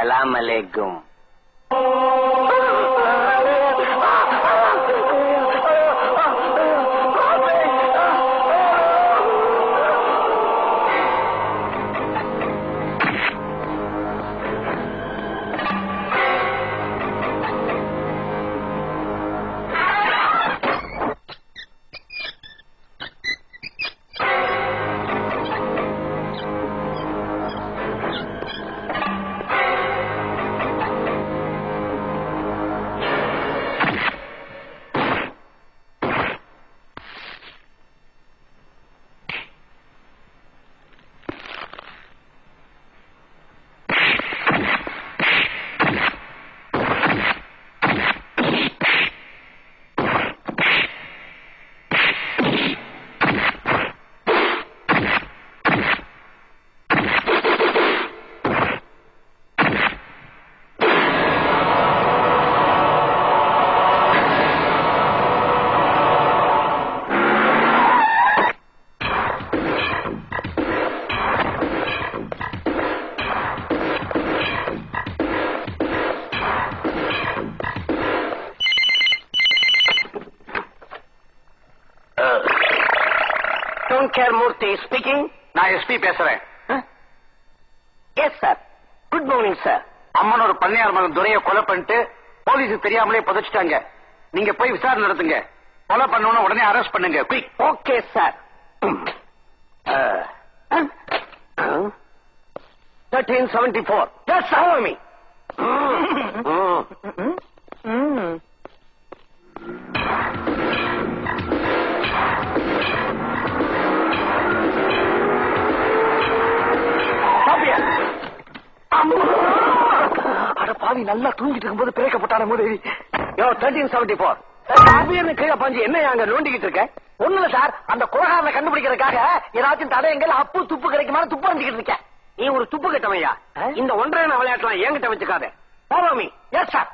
Assalamualaikum. Care Murthy speaking. நான் SP பேசுறேன். Yes sir. Good morning sir. அம்மன் ஒரு பண்ணையார் மகன் துரையை கொலை பண்ணிட்டு போலீஸுக்கு தெரியாமலே புதைச்சிட்டாங்க. நீங்க போய் விசாரணை நடத்துங்க. கொலை பண்ணணும் உடனே அரெஸ்ட் பண்ணுங்க. Quick. Okay sir. 1374. Just follow me. அட பாவி, நல்லா தூங்கிட்டு இருக்கும்போது பிறக்கப்பட்டான முதவி. 1374 கீழே பாஞ்சு என்ன அங்க நோண்டிக்கிட்டு இருக்க? ஒண்ணுல சார், அந்த குலகாரனை கண்டுபிடிக்கிறதுக்காக ஏதாச்சும் தடயங்கள் அப்பு துப்பு கிடைக்குமான்னு துப்பு அரைஞ்சிக்கிட்டு இருக்கேன். நீ ஒரு துப்பு கட்டமையா? இந்த ஒன்றரை விளையாட்டுலாம் என்கிட்ட வச்சுக்காத. Follow me. Yes sir.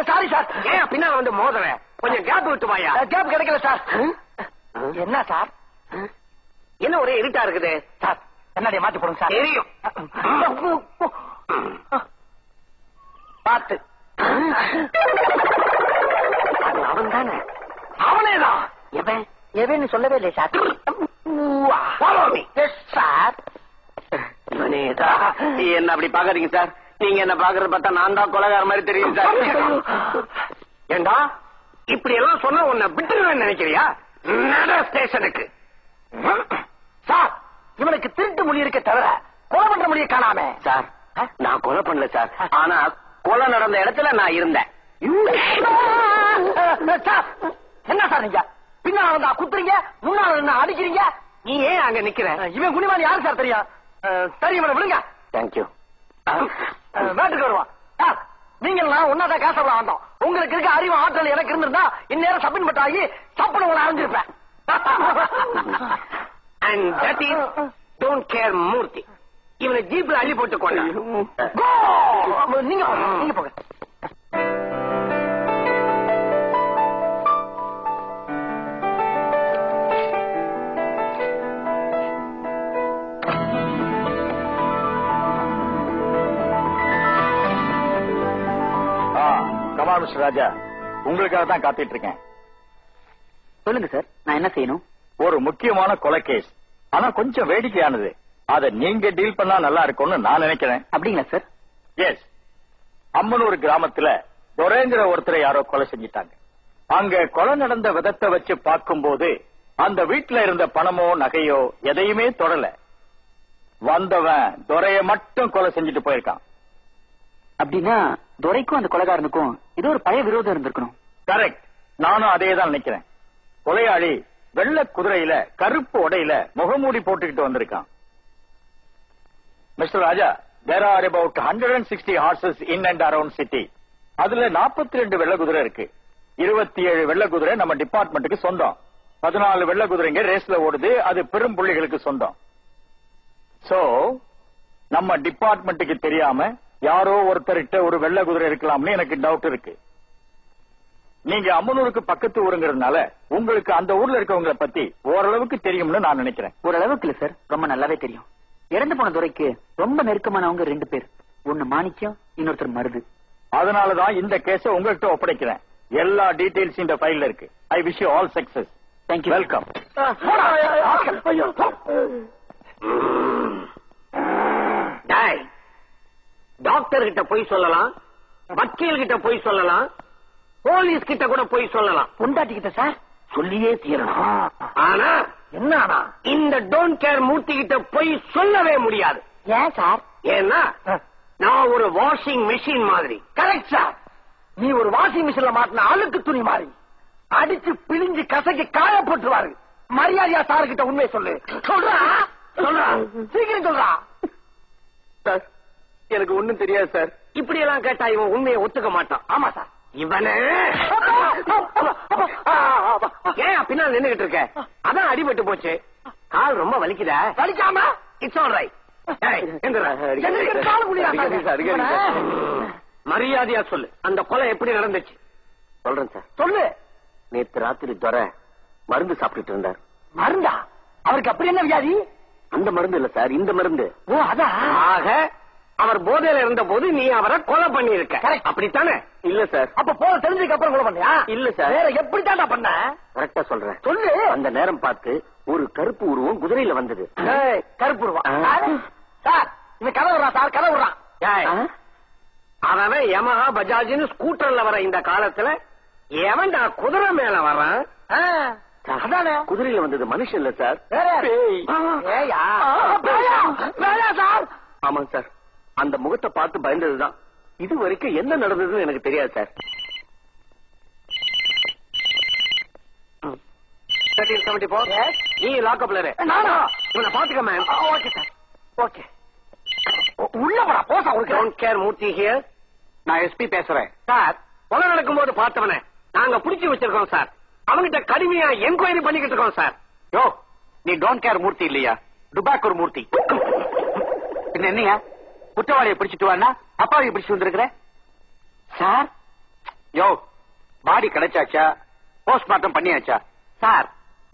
Sorry sir. ஏன் பின்னால வந்து மோதுற? கொஞ்சம் கேப் விட்டு வாயா. கேப் கிடைக்கல சார். என்ன சார்? என்ன ஒரே இருட்டா இருக்குது சார்? கண்ணாடியை மாத்தி போடுங்க சார். தெரியும். பார்த்து. அவன் தானே? அவனேதான். எவன்? எவன்னு சொல்லவே இல்லை sir. Follow me. Yes sir. என்ன அப்படி பாக்குறீங்க சார்? நீங்க என்ன பாக்குறத பார்த்தா நான் தான் கொலைகார மாதிரி தெரியும் சார். ஏண்டா இப்படி எல்லாம் சொன்னா உன்னை விட்டுருவேன்னு நினைக்கிறியா? நட ஸ்டேஷனுக்கு. சார், இவனுக்கு திருட்டு மொழி இருக்க தவிர கொலை பண்ற மொழியை காணாம. சார், நான் கொலை பண்ணல சார். ஆனா கொலை நடந்த இடத்துல நான் இருந்தேன். சார், என்ன சார் நீங்க பின்னால வந்தா குத்துறீங்க, முன்னால என்ன அடிக்கிறீங்க? நீ ஏன் அங்க நிக்கிற? இவன் குனிமான் யாரு சார் தெரியும்? சரி, இவனை விடுங்க. தேங்க்யூ. வேட்டுக்கு வருவான். சார், நீங்க எல்லாம் ஒன்னாதான் காசு வந்தோம். உங்களுக்கு இருக்க அறிவு ஆற்றல் எனக்கு இருந்திருந்தா இந்நேரம் சப்பின் பட் ஆகி சப்புன்னு உங்களை அறிஞ்சிருப்பேன். And that is don't care மூர்த்தி. இவனை ஜீப்ல அள்ளி போட்டு கொண்டா. நீங்க போங்க, நீங்க போங்க. மிஸ்டர் ராஜா, உங்களுக்காக தான் காத்துட்டு இருக்கேன். சொல்லுங்க சார், நான் என்ன செய்யணும்? ஒரு முக்கியமான கொலை கேஸ், ஆனா கொஞ்சம் வேடிக்கையானது. அதை நீங்க டீல் பண்ணா நல்லா இருக்கும்னு நான் நினைக்கிறேன். அப்படிங்களா சார்? எஸ். அம்மனூர் கிராமத்துல துரைங்கிற ஒருத்தரை யாரோ கொலை செஞ்சிட்டாங்க. அங்க கொலை நடந்த விதத்தை வச்சு பார்க்கும்போது அந்த வீட்டுல இருந்த பணமோ நகையோ எதையுமே தொடல. வந்தவன் துரைய மட்டும் கொலை செஞ்சுட்டு போயிருக்கான். அப்படின்னா துரைக்கும் அந்த கொலைகாரனுக்கும் இது ஒரு பழைய விரோதம் இருந்திருக்கணும். கரெக்ட். நானும் அதே தான் நினைக்கிறேன். கொலையாளி வெள்ளை குதிரையில கருப்பு உடையில முகமூடி போட்டுக்கிட்டு வந்திருக்கான். Mister Raja, there are about 160 horses in and around city. அதுல 42 வெள்ளை குதிரை இருக்கு. 27 வெள்ளை குதிரை நம்ம டிபார்ட்மெண்ட்டுக்கு சொந்தம். 14 வெள்ளை குதிரைங்க ரேஸ்ல ஓடுது. அது பெரும் புள்ளிகளுக்கு சொந்தம். சோ நம்ம டிபார்ட்மெண்ட்டுக்கு தெரியாம யாரோ ஒருத்தர்கிட்ட ஒரு வெள்ளை குதிரை இருக்கலாம்னு எனக்கு டவுட் இருக்கு. நீங்க அம்மனூருக்கு பக்கத்து ஊருங்கிறதுனால உங்களுக்கு அந்த ஊர்ல இருக்கவங்களை பத்தி ஓரளவுக்கு தெரியும்னு நான் நினைக்கிறேன். ஓரளவுக்கு இல்ல சார், ரொம்ப நல்லாவே தெரியும். இறந்து போன துரைக்கு ரொம்ப நெருக்கமானவங்க 2 பேர். ஒன்னு மாணிக்கம், இன்னொருத்தர் மருது. அதனாலதான் இந்த கேஸ உங்ககிட்ட ஒப்படைக்கிறேன். எல்லா டீடைல்ஸ் இந்த ஃபைல்ல இருக்கு. I wish you all success. Thank you. Welcome. Doctor கிட்ட போய் சொல்லலாம், வக்கீல் கிட்ட போய் சொல்லலாம், போலீஸ் கிட்ட கூட போய் சொல்லலாம். பொண்டாட்டிக்கிட்ட சார் சொல்லியே தீரணும். ஆனா என்ன ஆனா இந்த டோன்ட் கேர் மூர்த்தி கிட்ட போய் சொல்லவே முடியாது. ஏன் சார்? ஏன்னா நான் ஒரு வாஷிங் மெஷின் மாதிரி. Correct sir. நீ ஒரு வாஷிங் மிஷின்ல மாட்டின அழுக்கு துணி மாதிரி அடிச்சு பிழிஞ்சு கசக்கி காய போட்டுருவாரு. மரியாதையா சார் கிட்ட உண்மையை சொல்லு. சொல்றா சொல்றா, சீக்கிரம் சொல்றா. சார், எனக்கு ஒண்ணும் தெரியாது சார். இப்படி எல்லாம் கேட்டா இவன் உண்மையை ஒத்துக்க மாட்டான். ஆமா சார். இவனே ஏன் பின்னால் நின்னுகிட்டு இருக்க? அதான் அடிபட்டு போச்சு. கால் ரொம்ப வலிக்குதா? வலிக்காம இட்ஸ் ஆல் ரைட். மரியாதையா சொல்லு, அந்த கொலை எப்படி நடந்துச்சு? சொல்றேன் சார். சொல்லு. நேத்து ராத்திரி துரை மருந்து சாப்பிட்டுட்டு இருந்தார். மருந்தா? அவருக்கு அப்படி என்ன வியாதி? அந்த மருந்து இல்ல சார், இந்த மருந்து. ஓ, அதான். ஆக அவர் போதையில இருந்த போது நீ அவரை கொலை பண்ணி இருக்க. Correct. அப்படித்தானே? இல்ல சார். அப்ப போல தெரிஞ்சதுக்கு அப்புறம் கொலை பண்ணியா? இல்ல சார். வேற எப்படி தாண்டா பண்ண? கரெக்டா சொல்றேன். சொல்லு. அந்த நேரம் பார்த்து ஒரு கருப்பு உருவம் குதிரையில வந்தது. கருப்பு உருவம் சார், இவன் கதை விடுறான் சார், கதை விடுறான். அவன் யமஹா பஜாஜ்னு ஸ்கூட்டர்ல வர இந்த காலத்துல எவன்டா குதிரை மேல வரான்? அதானே குதிரையில வந்தது மனுஷன் இல்ல சார். சார் ஆமாங்க சார், அந்த முகத்தை பார்த்து பயந்ததுதான். இது வரைக்கும் என்ன நடந்ததுன்னு எனக்கு தெரியாது சார். 1374 நீ லாக்அப்ல இரு. இவனை பாத்துக்க மேம். Okay sir, okay. உள்ள போடா போசா. Don't care Murthy here. நான் எஸ்பி பேசுறேன் சார். கொலை நடக்கும் போது பார்த்தவன நாங்க புடிச்சு வச்சிருக்கோம் சார். அவங்கிட்ட கடுமையா என்கொயரி பண்ணிக்கிட்டு இருக்கோம் சார். யோ, நீ டோன்ட் கேர் மூர்த்தி இல்லையா, டுபாக்கூர் மூர்த்தி. என்னையா குற்றவாளியை பிடிச்சிட்டு வானா அப்பாவை பிடிச்சு வந்திருக்கிற சார்? யோ, பாடி கிடைச்சாச்சா? போஸ்ட்மார்ட்டம் பண்ணியாச்சா? சார்,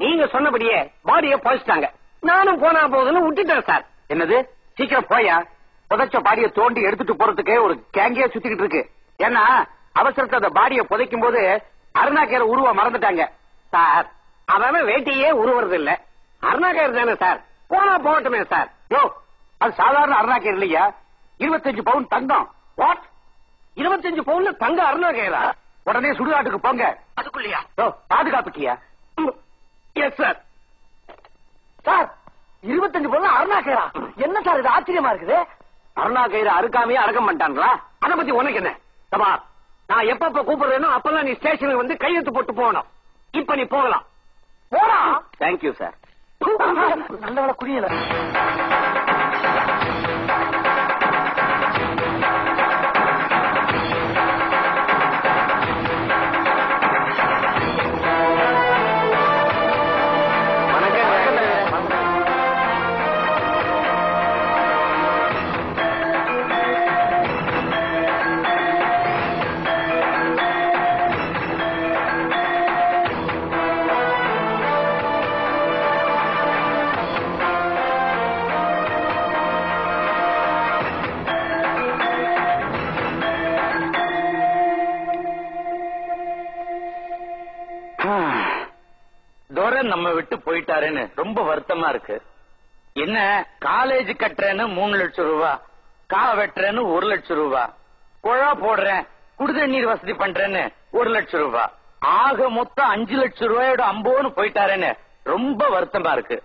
நீங்க சொன்னபடியே பாடியை புதைச்சிட்டாங்க. நானும் போனா போகுதுன்னு விட்டுட்டேன் சார். என்னது? சீக்கிரம் போயா. புதைச்ச பாடியை தோண்டி எடுத்துட்டு போறதுக்கு ஒரு கேங்கே சுத்திக்கிட்டு இருக்கு. ஏன்னா அவசரத்தை அந்த பாடியை புதைக்கும் போது அருணாக்கேர உருவ மறந்துட்டாங்க சார். அவன் வேட்டியே உருவுறது இல்ல, அருணாக்கேர் தானே சார். போனா போகட்டுமே சார். யோ, அது சாதாரண அருணாக்கேர் இல்லையா, 25 பவுன் தங்கம். வாட்? 25 பவுன்ல தங்க அருணாக்கேரா? உடனே சுடுகாட்டுக்கு போங்க. அதுக்குள்ளயா? பாதுகாப்புக்கியா? Yes sir. சார் 25 பவுன் அருணாக்கேரா? என்ன சார் இது ஆச்சரியமா இருக்குது. அருணாக்கயிறு அறுக்காமையே அடக்கம் பண்ணிட்டாங்களா? அதை பத்தி உனக்கு என்ன? சபா, நான் எப்பப்ப கூப்பிடுறேனோ அப்பெல்லாம் நீ ஸ்டேஷனுக்கு வந்து கையெழுத்து போட்டு போகணும். இப்ப நீ போகலாம். போடா. Thank you sir. நல்லவள குடியல. நம்ம விட்டு போயிட்டாருன்னு ரொம்ப வருத்தமா இருக்கு. என்ன காலேஜ் கட்டுறேன்னு 3 லட்சம் ரூபா, கா வெட்டுறேன்னு 1 லட்சம் ரூபா, குழா போடுறேன் குடிதண்ணீர் வசதி பண்றேன்னு 1 லட்சம் ரூபா, ஆக மொத்தம் 5 லட்சம் ரூபாயோட அம்போன்னு போயிட்டாருன்னு ரொம்ப வருத்தமா இருக்கு.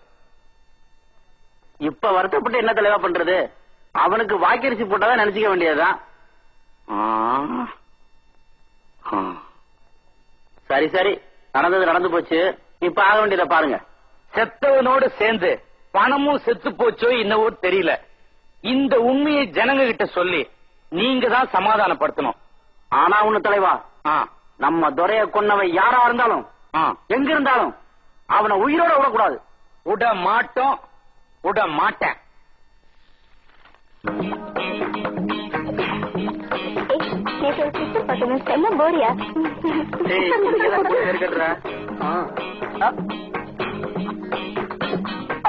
இப்ப வருத்தப்பட்டு என்ன தலைவா பண்றது? அவனுக்கு வாக்கரிசி போட்டாதான் நினைச்சுக்க வேண்டியதுதான். சரி சரி, நடந்தது நடந்து போச்சு. இப்ப ஆக வேண்டியதை பாருங்க. செத்தவனோடு சேர்ந்து பணமும் செத்து போச்சோ என்னவோ தெரியல. இந்த உண்மையை ஜனங்க கிட்ட சொல்லி நீங்க தான் சமாதானப்படுத்தணும். ஆனா ஒண்ணு தலைவா, நம்ம துரைய கொன்னவன் யாரா இருந்தாலும் எங்க இருந்தாலும் அவனை உயிரோட விடக்கூடாது. விட மாட்டோம், விட மாட்டேன்.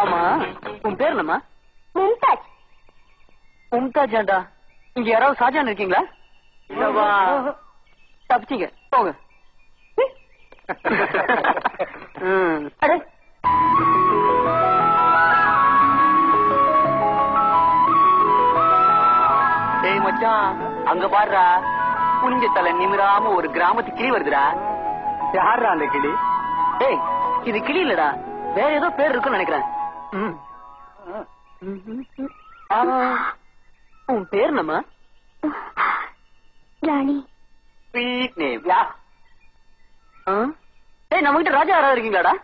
ஆமா, உன் பேர் என்னம்மா? மும்தாஜ். மும்தாஜாண்டா? இங்க யாராவது ஷாஜான் இருக்கீங்களா? தப்பிச்சீங்க, போங்க. டேய் மச்சான், அங்க பாருடா, குனிஞ்ச தலை நிமிராம ஒரு கிராமத்து கிளி வருதுடா. யாரா அந்த கிளி? டேய், இது கிளி இல்லடா, வேற ஏதோ பேர் இருக்குன்னு நினைக்கிறேன். உன் பேர் என்னம்மா? ராணி. Sweet name. டேய், நம்ம கிட்ட ராஜா யாராவது இருக்கீங்களாடா?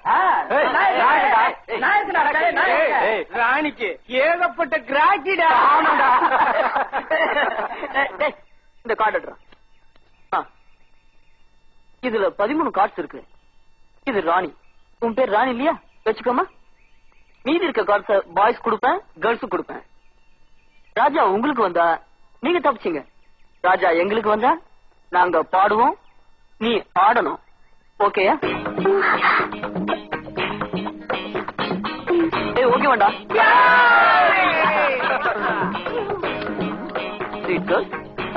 ராணிக்கு ஏகப்பட்ட கிராக்கிடா. இந்த கார்டு எடுறா. இதுல 13 கார்ட்ஸ் இருக்கு. இது ராணி. உன் பேர் ராணி இல்லையா? வச்சுக்கோமா. மீதி இருக்க கார்ட்ஸ் பாய்ஸ் கொடுப்பேன், கேர்ள்ஸ் கொடுப்பேன். ராஜா உங்களுக்கு வந்தா நீங்க தப்பிச்சீங்க. ராஜா எங்களுக்கு வந்தா நாங்க பாடுவோம், நீ ஆடணும். ஓகேயா? ஏய், ஓகே வேண்டா.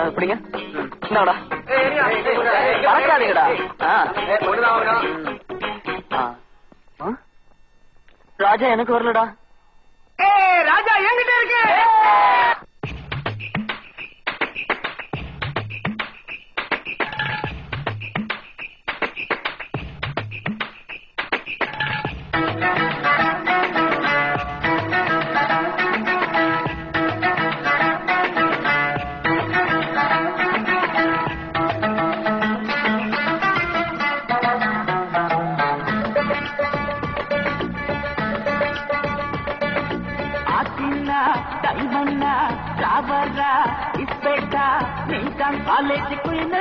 அப்படிங்க என்னடா மறக்காதீங்கடா. ராஜா எனக்கு வரலடா. ராஜா என்கிட்ட இருக்கு. காலேஜ் குயினு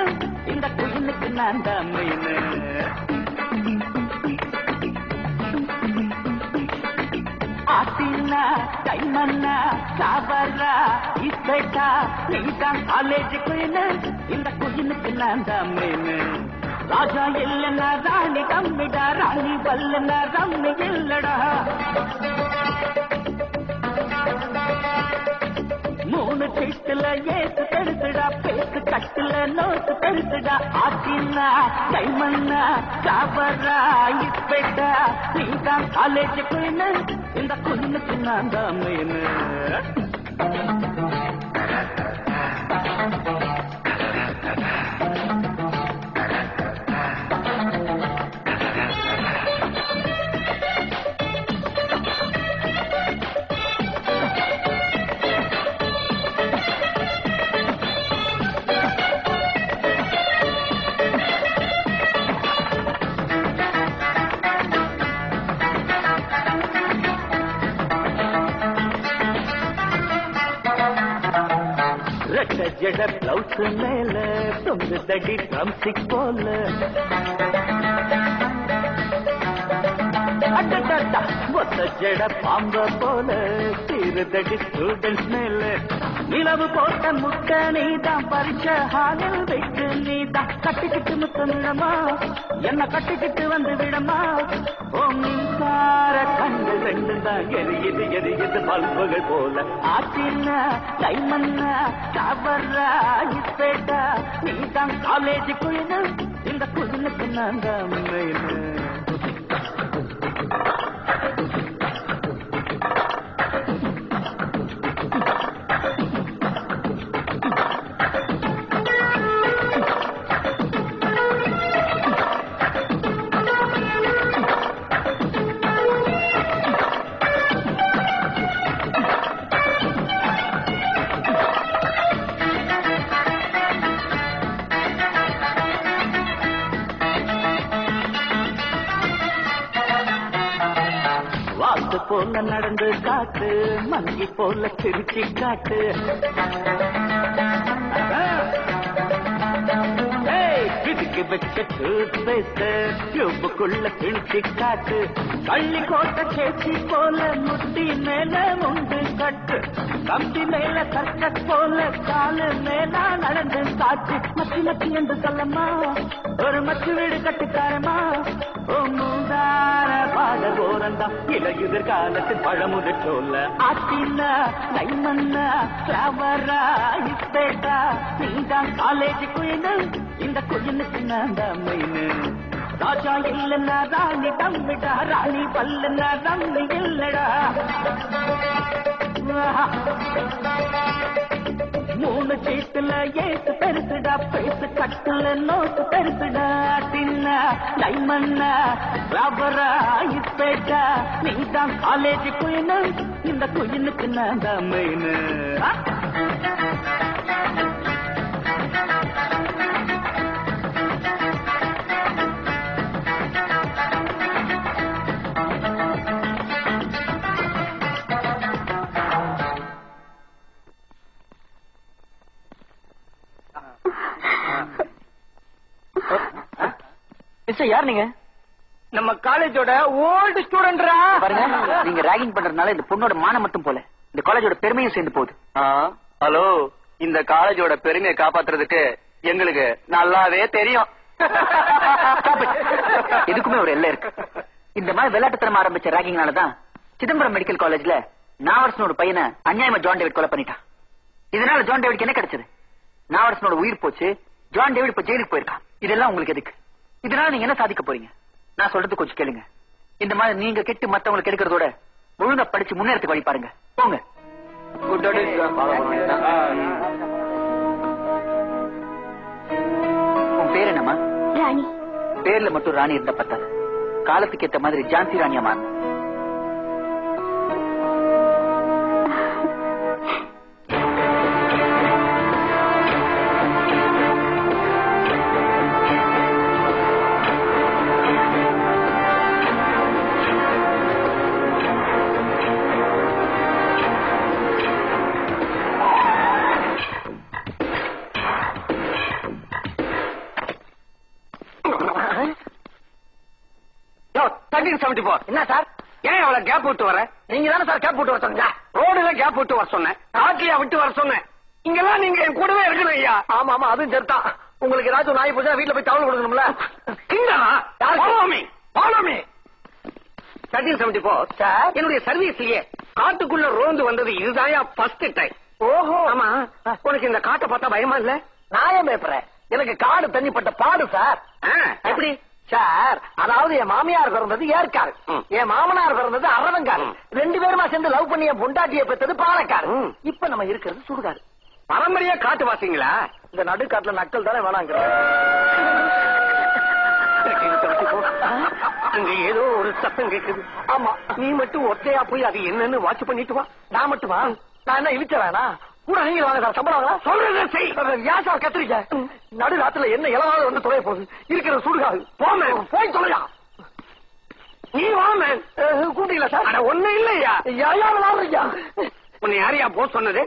இந்த குயினுக்கு நான் தான் மெயினு. ஆத்தினா டைமன்னா சாவரா இஸ்பேட்டா நீ தான் காலேஜ் குயினு இந்த குயினுக்கு நான் தான் மெயினு. ராஜா இல்லனா ராணி கம்மிடா, ராணி வல்லனா ரம்மி இல்லடா. மூணு சீட்டுல ஏசு பெருசுடா, பேசு கட்டுல நோட்டு பெருசுடா. ஆத்தினா டைமன்னா சாவரா இஸ்பேட்டா நீ தான் காலேஜ் குயினு இந்த குயினுக்கு நான் தான் மெயினு. ஜட பிளவுஸ் மேல தொங்கு தடி ட்ரம்ஸ்டிக் போல. ஒத்த ஜட பாம்ப போல தீருதடி ஸ்டூடெண்ட்ஸ் மேல. நிலவு போட்ட முட்டை நீதான், பறிச்ச ஹாலில் வைத்து நீதான். கட்டிக்கிட்டு முத்தமிழமா என்ன கட்டிக்கிட்டு வந்து விடமா. ஓ மின்சார கண்டு ரெண்டு தான் எரியுது எரியுது பல்புகள் போல. ஆச்சின்னா டைமன்னா சாவரா இஸ்பேட்டா நீ தான் காலேஜ் குயினு இந்த குயினுக்கு நான் தான் மெயினு. போல நடந்து காட்டு, மங்கி போல சிரிச்சு காட்டு. இதுக்கு வச்ச டூத்பேஸ்ட் டியூபுக்குள்ள கிழிச்சு காட்டு. கள்ளி கோட்டை சேச்சி போல முட்டி மேல முண்டு கட்டு. கம்பி மேல சர்க்கஸ் போல காலு மேல நடந்து காட்டு. மச்சி மச்சி என்று சொல்லம்மா ஒரு மச்சு வீடு கட்டுக்காரமா. ஓ மூதார பாட போறந்தா இளையுதிர் காலத்து பழமுது சொல்ல. ஆத்தினா டைமன்னா சாவரா இஸ்பேட்டா நீதான் காலேஜ் குயினு இந்த குயினுக்கு நான் தான் மெயினு. ராஜா இல்லன்னா ராணி தம்பிடா, ராணி பல்லனா ரம்மி இல்லடா. மூணு சீட்டுல ஏசு பெருசுடா, பேசு கட்டுல நோட்டு பெருசுடா. தின்னா டைமன்னா ராபரா இஸ்பேட்டா நீ தான் காலேஜ் குயினு இந்த குயினுக்கு நான் தான் மெயினு. யார் நீங்க? நம்ம காலேஜோட ஓல்டு ஸ்டூடெண்ட்ரா. பாருங்க, நீங்க ராகிங் பண்றதுனால இந்த பொண்ணோட மானம் மட்டும் போல இந்த காலேஜோட பெருமையும் சேர்ந்து போகுது. ஹலோ, இந்த காலேஜோட பெருமையை காப்பாத்துறதுக்கு எங்களுக்கு நல்லாவே தெரியும். எதுக்குமே ஒரு எல்லை இருக்கு. இந்த மாதிரி விளையாட்டுத்தனம் ஆரம்பிச்ச ராகிங்னாலதான் சிதம்பரம் மெடிக்கல் காலேஜ்ல நாவரசனோட பையனை அநியாயமா ஜான் டேவிட் கொலை பண்ணிட்டான். இதனால ஜான் டேவிட்க்கு என்ன கிடைச்சது? நாவரசனோட உயிர் போச்சு. ஜான் டேவிட் இப்ப ஜெயிலுக்கு போயிருக்கான். இதெல்லாம் உங்களுக்கு எதுக்கு? இதனால நீங்க என்ன சாதிக்க போறீங்க? நான் சொல்றது கொஞ்சம் கேளுங்க. இந்த மாதிரி நீங்க கெட்டு மத்தவங்களுக்கு கெடுக்கிறதோட ஒழுங்கா படிச்சு முன்னேறத்துக்கு வழி பாருங்க. போங்க. உன் பேர் என்னம்மா? ராணி. பேர்ல மட்டும் ராணி இருந்த பத்தாது, காலத்துக்கு ஏத்த மாதிரி ஜான்சி ராணியா மாறணும். என்ன சார், ஏன் அவளை கேப் விட்டு வர? நீங்க தானே சார் கேப் விட்டு வர சொன்னீங்க? ரோடுல கேப் விட்டு வர சொன்னேன், காட்டியா விட்டு வர சொன்னேன். இங்கெல்லாம் நீங்க என் கூடவே இருக்கணும் ஐயா. ஆமா ஆமா, அதுவும் சரிதான். உங்களுக்கு ஏதாச்சும் நாய் போச்சா வீட்டுல போய் தவறு கொடுக்கணும்ல. சார், என்னுடைய சர்வீஸ்லயே காட்டுக்குள்ள ரோந்து வந்தது இதுதான் ஃபர்ஸ்ட் டைம். ஓஹோ. ஆமா, உனக்கு இந்த காட்டை பார்த்தா பயமா இல்ல? நாயம் பேப்பறேன், எனக்கு காடு தண்ணிப்பட்ட பாடு சார். எப்படி சார்? அதாவது என் மாமியார் பிறந்தது ஏற்காடு, என் மாமனார் பிறந்தது அரவங்காடு. 2 பேருமா சேர்ந்து லவ் பண்ணி என் பொண்டாட்டியை பெற்றது பாலக்காடு. இப்ப நம்ம இருக்கிறது சுடுகாடு. பரம்பரையா காட்டு வாசிங்களா? இந்த நடுக்காட்டுல நக்கல் தானே வேணாங்க. அங்க ஏதோ ஒரு சத்தம் கேக்குது. ஆமா, நீ மட்டும் ஒத்தையா போய் அது என்னன்னு வாட்ச் பண்ணிட்டு வா. நான் மட்டுமா? நான் என்ன இழிச்ச வேணா? கூட நீங்க வாங்க சார், சம்பளம் சொல்றத செய். ஏன் சார் கத்திரிக்க? நடுராத்துல என்ன இளவாத வந்து தொலைய போகுது, இருக்கிற சுடுகாடு. போமே, போய் தொலையா. நீ வாமே. கூட்டிங்களா சார்? ஒண்ணு இல்லையா? யாராவது வாங்க. உன்னை யாரையா போ சொன்னது?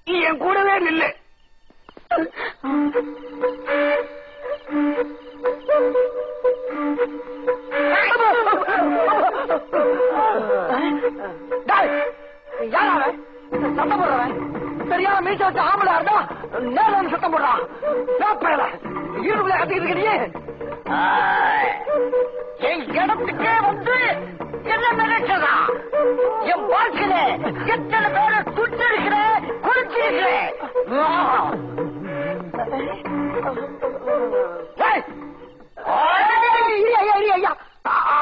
நீ என் கூடவே நில்லு. யாராவ சத்தம் போடுறவன்? சரியான மீச வச்ச ஆம்பளை இருந்தா நேரம் வந்து சத்தம் போடுறான். இருப்புல கத்திக்கிட்டு இருக்கீங்க. என் இடத்துக்கே வந்து என்ன நினைச்சதா? என் வாழ்க்கையில எத்தனை பேரை சுட்டிருக்கிறேன், குளிச்சிருக்கிறேன்.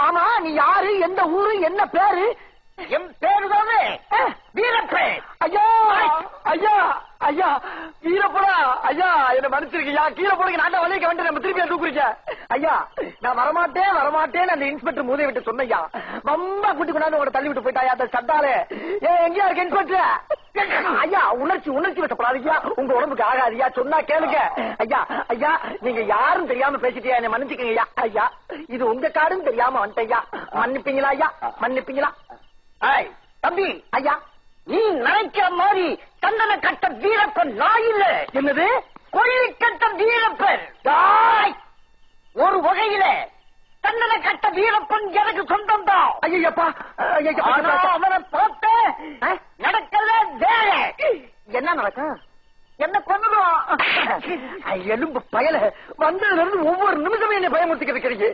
ஆமா, நீ யாரு, எந்த ஊரு, என்ன பேரு? என் பேரு தானே வீரப்பன். ஐயா ஐயா ஐயா, வீரப்படா ஐயா, என்ன மன்னிச்சிருக்கியா? கீழே போடுங்க, நான் வலிக்க வந்து நம்ம திருப்பி தூக்குறீங்க. ஐயா, நான் வரமாட்டேன் அந்த இன்ஸ்பெக்டர் மூதை விட்டு சொன்னையா. ரொம்ப குட்டி கொண்டாந்து உங்களை தள்ளி விட்டு போயிட்டாயா அந்த சட்டாலே. எங்கயா இருக்கு இன்ஸ்பெக்டர்? ஐயா, உணர்ச்சி வசப்படாதீங்க, உங்க உடம்புக்கு ஆகாதியா, சொன்னா கேளுங்க. ஐயா ஐயா, நீங்க யாரும் தெரியாம பேசிட்டியா, என்ன மன்னிச்சுக்கங்க. ஐயா, இது உங்க காடுன்னு தெரியாம வந்துட்டேயா, மன்னிப்பீங்களா? ஐயா மன்னிப்பீங்களா? தம்பி, ஐயா, நீ நினைக்கிற மாதிரி சந்தன கட்ட வீரப்பன் நான் இல்ல. என்னது? கொள்ளி கட்ட வீரப்பன். ஒரு வகையில சந்தன கட்ட வீரப்பன் எனக்கு சொந்தம் தான். ஐயப்பா, அவனை பார்த்து நடக்கல வேற. என்ன நடக்கும்? என்ன பண்ணுவோம்? எலும்பு பயல வந்ததுல இருந்து ஒவ்வொரு நிமிஷமும் என்ன பயமுறுத்திக்கிட்டு இருக்கிறீங்க.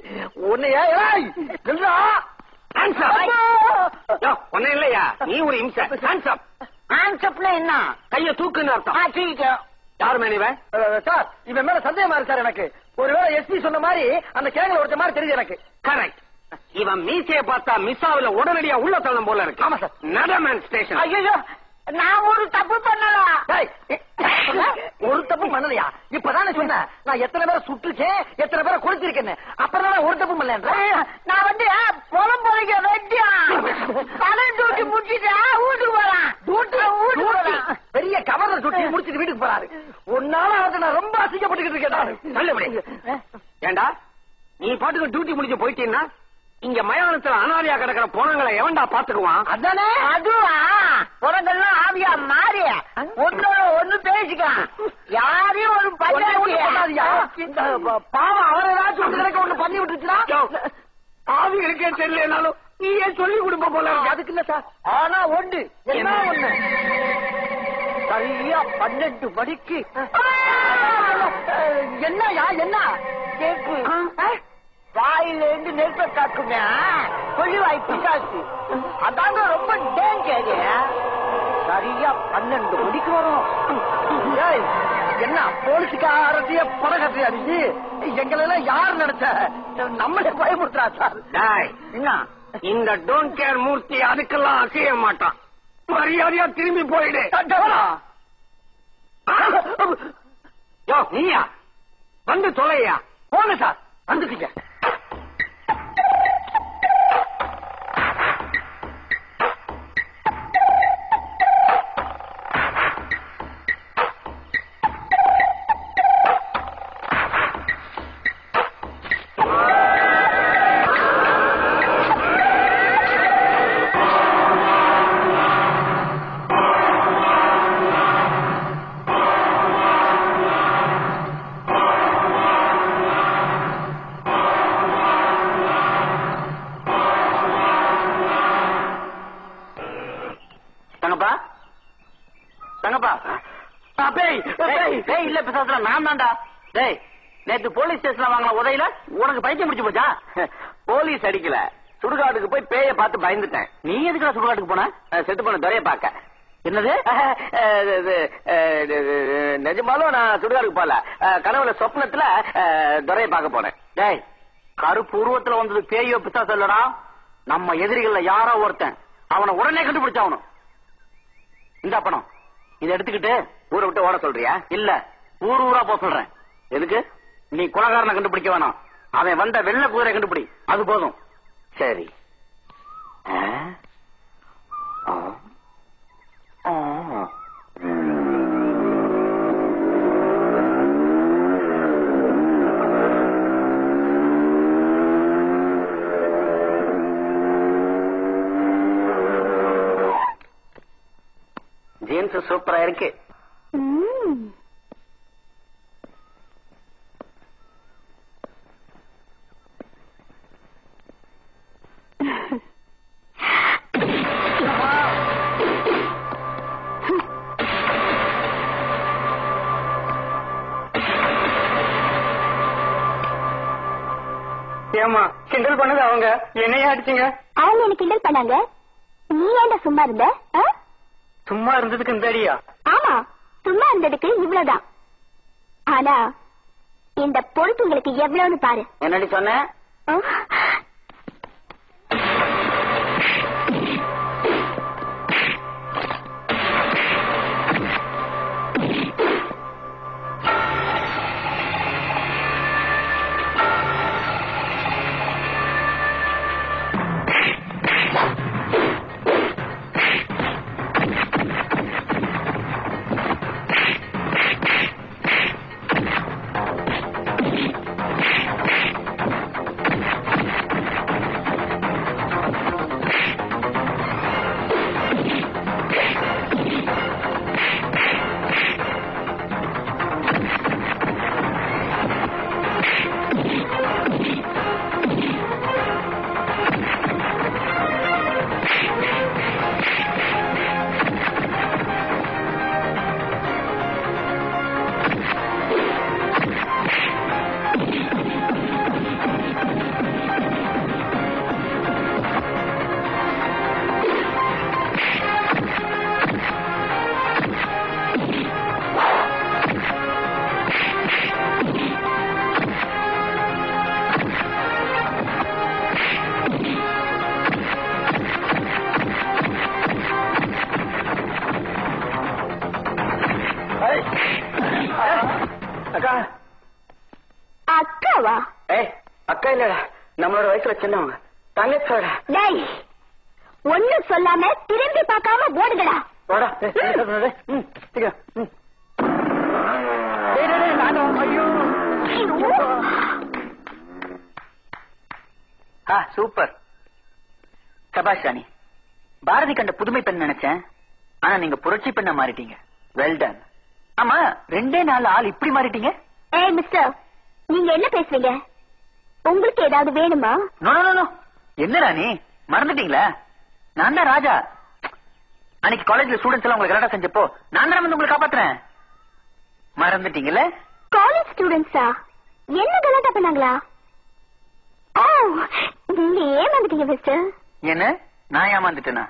உன்னையா ஒண்ணு இல்லையா? நீ ஒரு என்ன கைய தூக்குன்னு அர்த்தம். யாரு மேனிவன்? சார், இவன் மேல சந்தேகமா இருக்கு சார் எனக்கு. ஒருவேளை எஸ்பி சொன்ன மாதிரி அந்த கேங்கல ஒருத்த மாதிரி தெரியுது எனக்கு. கரெக்ட். இவன் மீசையை பார்த்தா மிஸ்ஸாவில உடனடியா உள்ள தள்ளம் போல இருக்கு. ஆமா சார். நடமேன் ஸ்டேஷன். ஐயோ, நான் ஒரு தப்பு பண்ணலாம். ஒரு தப்பு பண்ணலையா? இப்பதானே சொன்னேன் நான் எத்தனை பேரை சுட்டுச்சேன், எத்தனை பேரை கொடுத்திருக்கேன்னு. அப்புறம் ஒரு தப்பு பண்ணல. நான் வந்து பொலம் பொழைக்க வெட்டியா தலை டூட்டி முடிச்சுட்டு வீட்டுக்கு போறான். பெரிய கவர்னர் டூட்டி முடிச்சுட்டு வீட்டுக்கு போறாரு. ஒன்னால அதை நான் ரொம்ப அசிங்கப்பட்டுக்கிட்டு இருக்கேன். நல்லபடி. ஏண்டா நீ பாட்டுக்கு டியூட்டி முடிச்சு போயிட்டீங்கன்னா இங்க மயானத்துல அனாதையா கிடக்கிற போனங்களை எவன்டா பாத்துக்குவான்? அதானே. அதுவா? புறங்கள்லாம் ஆவியா மாறி ஒன்னோட ஒண்ணு பேசிக்கலாம். யாரையும் ஒரு பண்ணாதியா. பாவம் அவர் ஏதாச்சும் ஒண்ணு பண்ணி விட்டுச்சுன்னா ஆவி இருக்கே தெரியலனாலும் நீ ஏன் சொல்லி கொடுப்ப போல. அதுக்கு இல்ல சார். ஆனா ஒண்ணு என்ன ஒண்ணு, சரியா 12 மணிக்கு என்னயா என்ன கேக்கு வாயில இருந்து நெருப்ப காக்குமே கொள்ளிவாய் பிசாசு. அதாங்க ரொம்ப டேஞ்சர். சரியா 12 மணிக்கு வரும். என்ன போலீஸ்காரத்தைய படகத்தை அடிச்சு எங்களெல்லாம் யாரு நினைச்ச நம்மளே பயமுறுத்துறா சார். என்ன இந்த டோன்ட் கேர் மூர்த்தி அதுக்கெல்லாம் அசைய மாட்டான். மரியாதையா திரும்பி போயிடு. யோ நீயா வந்து தொலையா? போங்க சார். வந்துட்டீங்க. இல்ல பிசாசுல நான் தான்டா. டேய் நேத்து போலீஸ் ஸ்டேஷன்ல வாங்கின உதையில உனக்கு பைத்தியம் முடிச்சு போச்சா? போலீஸ் அடிக்கல, சுடுகாட்டுக்கு போய் பேய பார்த்து பயந்துட்டேன். நீ எதுக்குடா சுடுகாட்டுக்கு போன? செத்து போன துறைய பார்க்க. என்னது? நிஜமாலும் நான் சுடுகாட்டுக்கு போல, கனவுல சொப்னத்துல துறைய பார்க்க போனேன். டேய் கருப்பு உருவத்துல வந்தது பேயோ பிசாசு இல்லடா, நம்ம எதிரிகள்ல யாரோ ஒருத்தன். அவனை உடனே கண்டுபிடிச்சாவணும். இந்த பணம் இதை எடுத்துக்கிட்டு ஊரை விட்டு ஓட சொல்றியா? இல்ல ஊர் ஊரா போக சொல்றேன். எதுக்கு? நீ குலகாரனை கண்டுபிடிக்க வேணாம், அவன் வந்த வெள்ளை குதிரை கண்டுபிடி, அது போதும். சரி. ஜீன்ஸ் சூப்பரா இருக்கு. ஏமா கிண்டல் பண்ணது அவங்க, என்னையா அடிச்சீங்க? அவங்க என்ன கிண்டல் பண்ணாங்க, நீ ஏன்டா சும்மா இருந்த? சும்மா இருந்ததுக்கு இந்த அடியா? ஆமா, சும்மா இருந்ததுக்கு இவ்வளவுதான். ஆனா இந்த பொறுப்பு உங்களுக்கு எவ்வளவுன்னு பாரு. என்னடி சொன்ன? அக்காவா? அக்கா இல்லடா, நம்மளோட வயசுல சின்னவங்க, தங்கச்சோட. டேய் ஒண்ணு சொல்லாம திரும்பி பார்க்காம ஓடுங்கடா. சூப்பர். சபாஷ் ராணி, பாரதி கண்ட புதுமை பெண் நினைச்சேன், ஆனா நீங்க புரட்சி பெண்ண மாறிட்டீங்க. Well done. ஆமா, 2 நாள் ஆள் இப்படி மாறிட்டீங்க. ஏய் மிஸ்டர், நீங்க என்ன பேசுறீங்க? உங்களுக்கு ஏதாவது வேணுமா? No no no. என்ன ராணி மறந்துட்டீங்களா? நான் தான் ராஜா. அன்னைக்கு காலேஜ்ல ஸ்டூடெண்ட்ஸ் எல்லாம் உங்களுக்கு கரெக்டா செஞ்சப்போ நான் தான் வந்து உங்களை காப்பாத்துறேன். மறந்துட்டீங்கல்ல? காலேஜ் ஸ்டூடெண்ட்ஸா? என்ன கலாட்டா பண்ணாங்களா? ஓ, நீங்க ஏமாந்துட்டீங்க மிஸ்டர். என்ன நான் ஏமாந்துட்டேனா?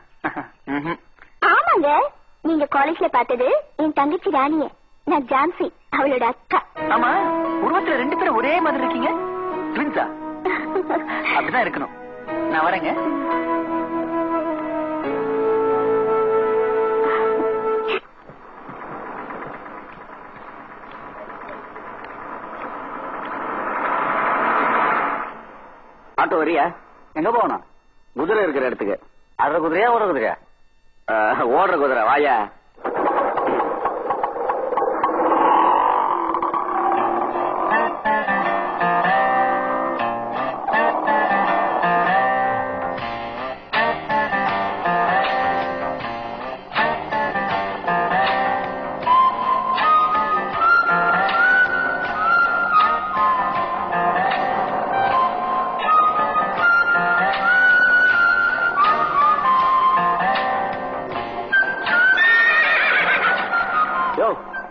ஆமாங்க, நீங்க காலேஜ்ல பார்த்தது என் தங்கச்சி ராணிய. நான் ஜான்சி, அவளோட அக்கா. ஆமா, உருவத்துல 2 பேரும் ஒரே மாதிரி இருக்கீங்க. ட்வின்ஸா? அப்படிதான் இருக்கணும். நான் வரேங்க. ஆட்டோ வரியா? எங்க போகணும்? குதிரை இருக்கிற இடத்துக்கு. அரை குதிரையா ஒரு குதிரையா? ஓடுற குதிரை. வாயா.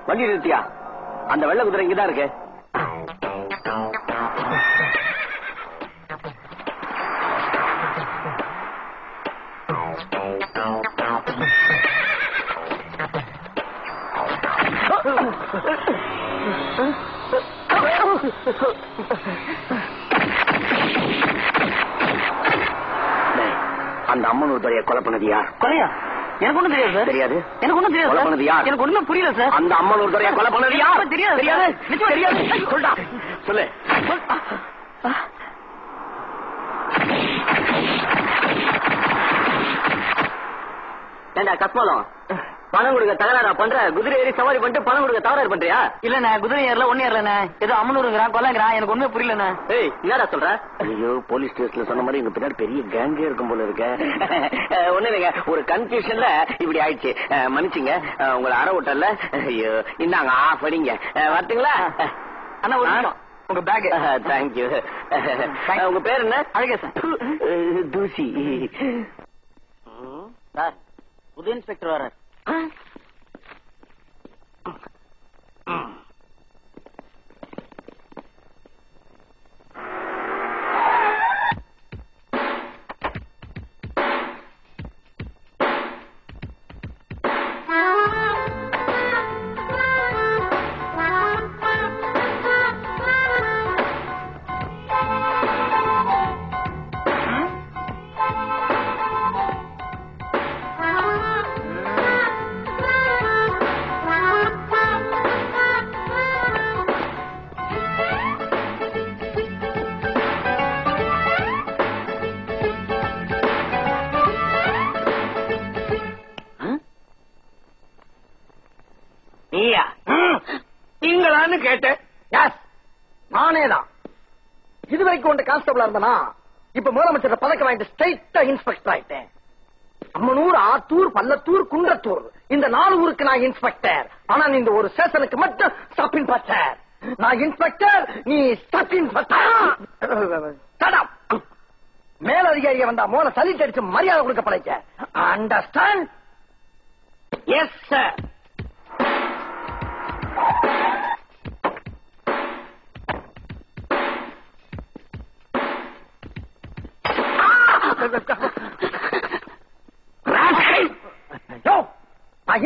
வண்டி நிறுத்தியா? அந்த வெள்ளை குதிரை இங்கதான் இருக்கு. அந்த அம்மன் ஒருத்தரைய கொலை பண்ணது யார்? கொலையா? எனக்கு ஒண்ணும் தெரியாது சார். தெரியாது? எனக்கு ஒண்ணும் தெரியாது. கொலை பண்ணது யார்? எனக்கு ஒண்ணும் புரியல சார். அந்த அம்மன் ஒருத்தரைய கொலை பண்ணது யார்? தெரியாது. தெரியாது? நிச்சயமா தெரியாது. சொல்டா, சொல்லு. ஏண்டா கஸ்மாலம், பணம் கொடுக்க தகராறா பண்ற? குதிரை ஏறி சவாரி பண்ணிட்டு பணம் கொடுக்க தகராறு பண்றியா? இல்லண்ணே, குதிரை ஏறல, ஒண்ணு ஏறலண்ணே. ஏதோ அம்மனூருங்கிறான், கொலைங்கிறான். எனக்கு ஒண்ணுமே புரியலண்ணே. ஏய், என்னடா சொல்ற? ஐயோ, போலீஸ் ஸ்டேஷன்ல சொன்ன மாதிரி இங்க பின்னாடி பெரிய கேங்கே இருக்கும் போல இருக்க. ஒண்ணு இல்லைங்க, ஒரு கன்ஃபியூஷன்ல இப்படி ஆயிடுச்சு. மன்னிச்சுங்க. உங்களை அற விட்டல. ஐயோ, இந்தாங்க படிங்க. வரட்டுங்களா? அண்ணா ஒரு நிமிஷம். உங்க பேக். தேங்க்யூ. உங்க பேர் என்ன? அழகேசன். தூசி. சார், புது இன்ஸ்பெக்டர் வர்றார். நீங்களான்னு கேட்டேன். நானேதான். இதுவரைக்கும் ஒன்று கான்ஸ்டபிளா இருந்தனா, இப்ப முதலமைச்சர் பதக்கம் வாங்கிட்டு ஸ்ட்ரைட்டா இன்ஸ்பெக்டர் ஆயிட்டேன். அம்மனூர், ஆத்தூர், பல்லத்தூர், குன்றத்தூர், இந்த 4 ஊருக்கு நான் இன்ஸ்பெக்டர். ஆனா இந்த ஒரு ஸ்டேஷனுக்கு மட்டும் சப் இன்ஸ்பெக்டர். நான் இன்ஸ்பெக்டர், நீ சப் இன்ஸ்பெக்டர். மேலதிகாரியை வந்தா மோல சலிட்டு அடிச்சு மரியாதை கொடுக்க படைக்க. அண்டர்ஸ்டாண்ட்? Yes sir.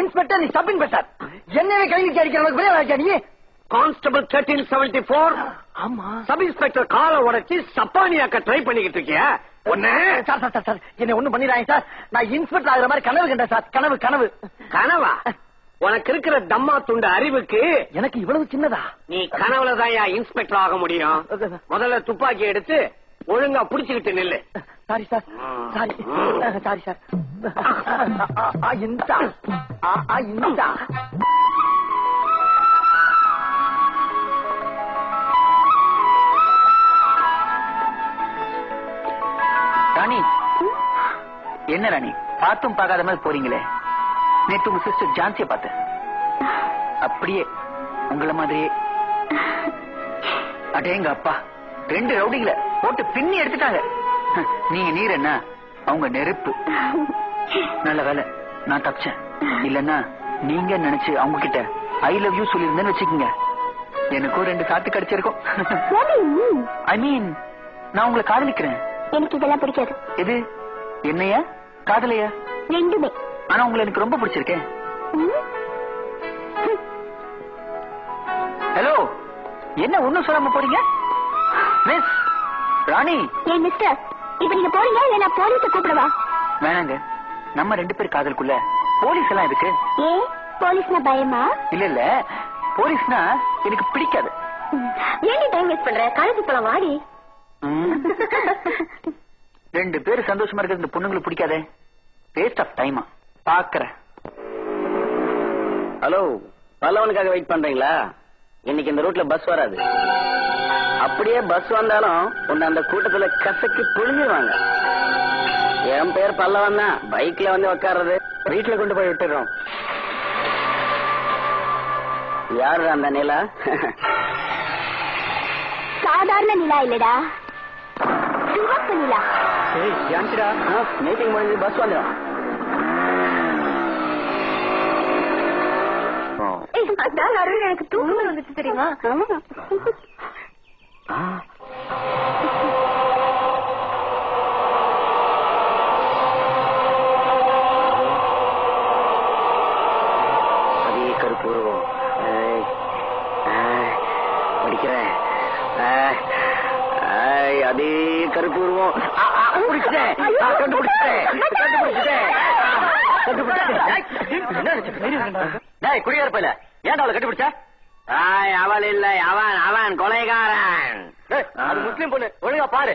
இன்ஸ்பெக்டர், நீ சப் இன்ஸ்பெக்டர். என்னவே கைது அடிக்கிறவங்க நீ கான்ஸ்டபிள் 1374. ஆமா, சப் இன்ஸ்பெக்டர் காலை உடைச்சு சப்பானியாக்க ட்ரை பண்ணிக்கிட்டு இருக்கியா? ஒண்ணு சார் சார் சார் என்ன ஒண்ணும் பண்ணிடுறாங்க சார். நான் இன்ஸ்பெக்டர் ஆகுற மாதிரி கனவு கண்டேன் சார். கனவு கனவு. கனவா? உனக்கு இருக்கிற தம்மா துண்டு அறிவுக்கு எனக்கு இவ்வளவு சின்னதா? நீ கனவுலதான் இன்ஸ்பெக்டர் ஆக முடியும். முதல்ல துப்பாக்கி எடுத்து ஒழுங்கா புடிச்சுக்கிட்டு நில்லு. Sorry sir, sorry sorry sir. இந்தா இந்தா. ராணி, என்ன ராணி பார்த்தும் பார்க்காத மாதிரி போறீங்களே? நேற்று உங்க சிஸ்டர் ஜான்சியை பார்த்தேன். அப்படியே உங்கள மாதிரியே. அடேங்க அப்பா, 2 ரவுடிகளை போட்டு பின்னி எடுத்துட்டாங்க. நீங்க நீர் என்ன, அவங்க நெருப்பு. நல்ல வேலை நான் தப்பிச்சேன். இல்லன்னா நீங்க நினைச்சு அவங்க கிட்ட ஐ லவ் யூ சொல்லிருந்தேன்னு வச்சுக்கோங்க, எனக்கும் 2 காத்து கிடைச்சிருக்கும். ஐ மீன், நான் உங்களை காதலிக்கிறேன். எனக்கு இதெல்லாம் பிடிக்காது. எது? என்னையா காதலையா? ரெண்டுமே. ஆனா உங்களை எனக்கு ரொம்ப பிடிச்சிருக்கேன். ஹலோ, என்ன ஒண்ணும் சொல்லாம போறீங்க? மிஸ் ராணி. ஏன் மிஸ்டர், இப்ப நீங்க போறீங்க இல்ல நான் போலீஸ கூப்பிடவா? வேணாங்க, நம்ம 2 பேர் காதலுக்குள்ள போலீஸ் எல்லாம் இருக்கு. ஏன் போலீஸ்னா பயமா? இல்ல இல்ல, போலீஸ்னா எனக்கு பிடிக்காது. ஏன் டைம் வேஸ்ட் பண்ற? காலேஜ் போலாம் வாடி. 2 பேர் சந்தோஷமா இருக்கிறது இந்த பொண்ணுங்களுக்கு பிடிக்காதே. வேஸ்ட் ஆஃப் டைமா. பாக்குறேன். ஹலோ, பல்லவனுக்காக வெயிட் பண்றீங்களா? இன்னைக்கு இந்த ரூட்ல பஸ் வராது. அப்படியே பஸ் வந்தாலும் உன்னை அந்த கூட்டத்துல கசக்கி புழிஞ்சிருவாங்க. என் பேர் பல்லவன் தான். பைக்ல வந்து உட்கார்றது, வீட்டுல கொண்டு போய் விட்டுறோம். யாரு அந்த நிலா? சாதாரண நிலா இல்லடா, சிவப்பு நிலா. மீட்டிங் முடிஞ்சு பஸ் வந்துடும். எனக்கு தூக்கம் வந்துச்சு தெரியுமா? அதே கருப்பூர்வம் படிக்கிறேன். அதே கருப்பூர்வம் குடியாரப்பையில ஏன் அவளை கண்டுபிடிச்ச? அவள் இல்லை, அவன் அவன் கொலைகாரன். அது முஸ்லிம் பொண்ணு, ஒழுங்கா பாரு.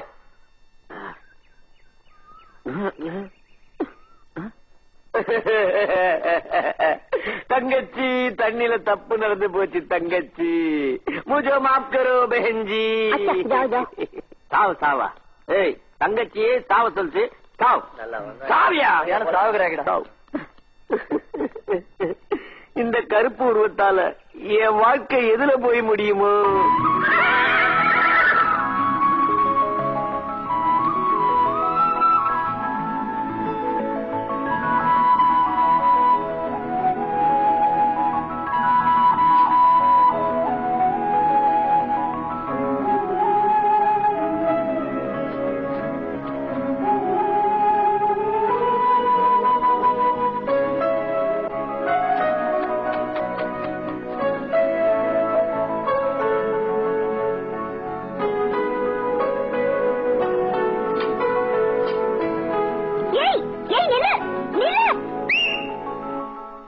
தங்கச்சி, தண்ணில தப்பு நடந்து போச்சு தங்கச்சி. முஜோ மாப் கரோ பெஹன்ஜி. சாவு சாவா? ஏய், தங்கச்சியே சாவ சொல்லுச்சு. சாவ் சாவியா? சாவுகிறாங்க. இந்த கருப்பு உருவத்தால என் வாழ்க்கை எதுல போய் முடியுமோ?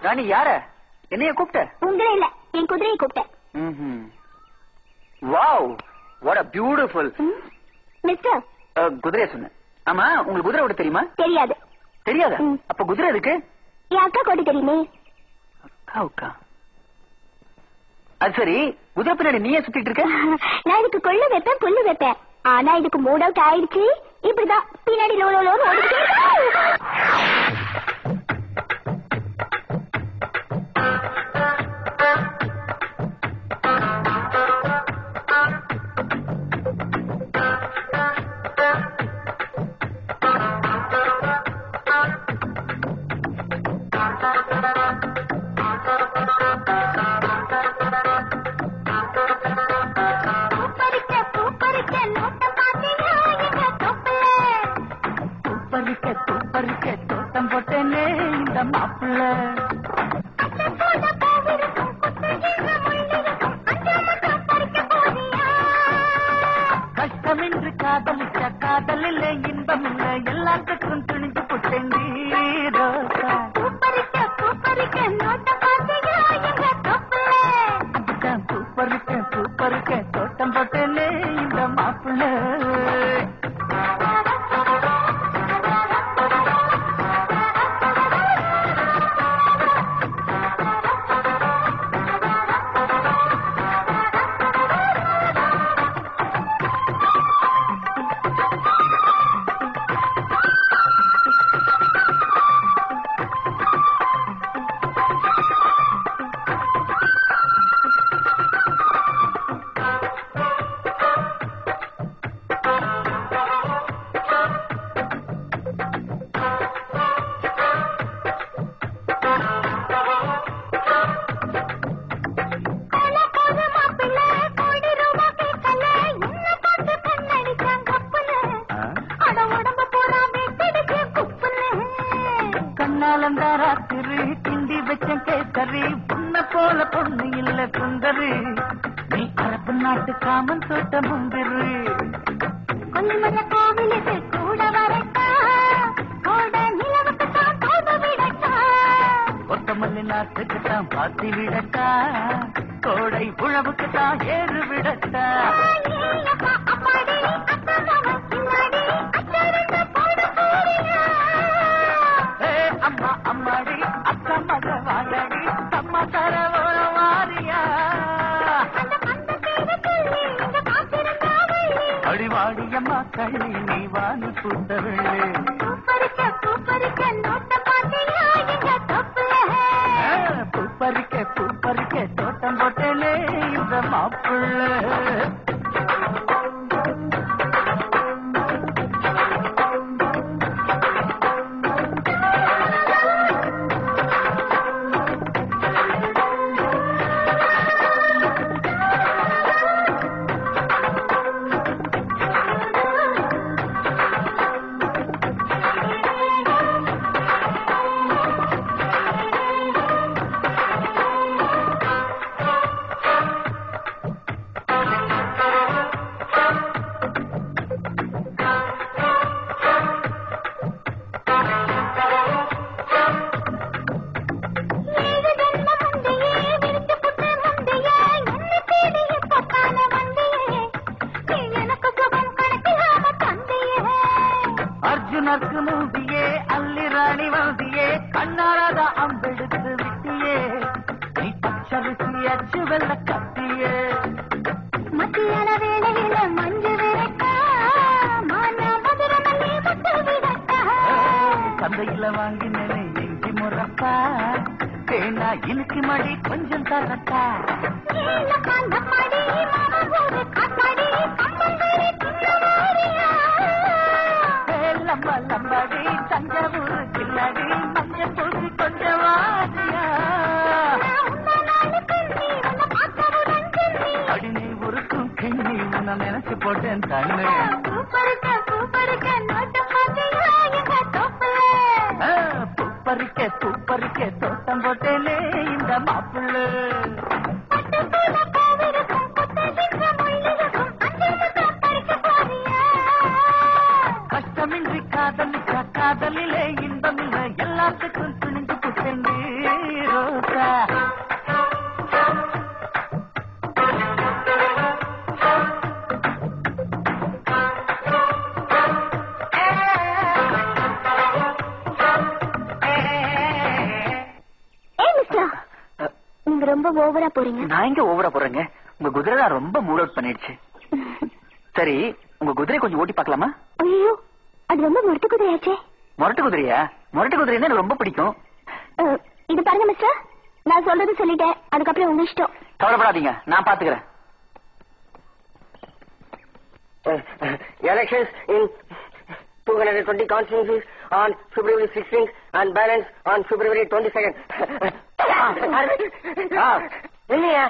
ராணி யார? என்னைய கூப்பிட்ட? உங்களே இல்ல, என் குதிரையை கூப்பிட்டேன். Wow, what a beautiful. Mister, குதிரைய சொன்னேன். ஆமா, உங்களுக்கு குதிரை ஓட தெரியுமா? தெரியாது. தெரியாதா? அப்ப குதிரை எதுக்கு? என் அக்கா கோடி தெரியுமே. அக்கா? அது சரி, குதிரை பின்னாடி நீயே சுத்திட்டு இருக்க? நான் இதுக்கு கொள்ளு வைப்பேன், புல்லு வைப்பேன். ஆனா இதுக்கு மூட் அவுட் ஆயிடுச்சு. இப்படிதான் பின்னாடி லோ லோ லோன்னு ஓடிக்கிட்டே கிண்டி வச்ச கேசரி உன்ன போல பொண்ணு இல்ல சுந்தரி. நீ அரபு நாட்டு காமன் தோட்ட முந்திரு. கொஞ்சம் கோவிலுக்கு கூட வரட்டா கோட நிலவுக்கு தான் தோது விடட்டா கொத்தமல்லி நாட்டுக்கு தான் பாத்தி விடட்டா கோடை புழவுக்கு தான் ஏறு விடட்டா அப்பா அப்பாடி அக்கா மாமா பின்னாடி அச்சருந்து போட போறியா அம்மா அம்மாடி அக்கா மக வாழடி அம்மா தர வாரியா அடிவாடியம்மா கள்ளி நீ வாங்கி கூட்டவில்லை பூப்பறிக்க நோட்ட பாத்தியா எங்க தப்புல பூப்பறிக்க தோட்டம் போட்டேனே இந்த மாப்பிள்ள அர்ஜுனருக்கு மூதியே அல்லி ராணி வந்தியே கண்ணாராத அம்பெடுத்து விட்டியே நீ பச்சரிசி அச்சு வெள்ள கத்தியே மத்தியான வேளையில மஞ்சு விரட்டா மான மதுர மல்லி முட்டு விடட்டா சந்தையில வாங்கினேனே இஞ்சி முறப்பா தேனா இனுக்கு மடி கொஞ்சம் தரட்டா நம்மடி மாமா ஒரு காத்தாடி கம்பங்கரை தின்னவாரியா லம்பாடி தஞ்சாவூர் கில்லாடி மஞ்சள் பூசி கொஞ்சம் வாரியா அடி நீ உருக்கும் கிண்ணி உன்னை நினைச்சு போட்டேன் தண்ணு பூப்பறிக்க நோட்ட பாத்தியா எங்க தப்புல பூப்பறிக்க தோட்டம் போட்டேனே இந்த மாப்பிள்ள கஷ்டமின்றி காதலிலே இன்பமில்ல எல்லாத்துக்கும் துணிந்து புத்தேன் ரோசா நீங்க ரொம்ப ஓவரா போறீங்க. நான் எங்க ஓவரா போறேங்க? உங்க குதிரை தான் ரொம்ப மூட் அவுட் பண்ணிடுச்சு. சரி, உங்க குதிரை கொஞ்சம் ஓட்டி பார்க்கலாமா? ஐயோ, அது ரொம்ப முரட்டு குதிரையாச்சே. முரட்டு குதிரையா? முரட்டு குதிரை தான் எனக்கு ரொம்ப பிடிக்கும். இது பாருங்க மிஸ்டர், நான் சொல்றது சொல்லிட்டேன், அதுக்கப்புறம் உங்க இஷ்டம். கவலைப்படாதீங்க, நான் பாத்துக்கிறேன். Elections in 220 constituencies on February 16th and balance on February 22nd. இல்லையா?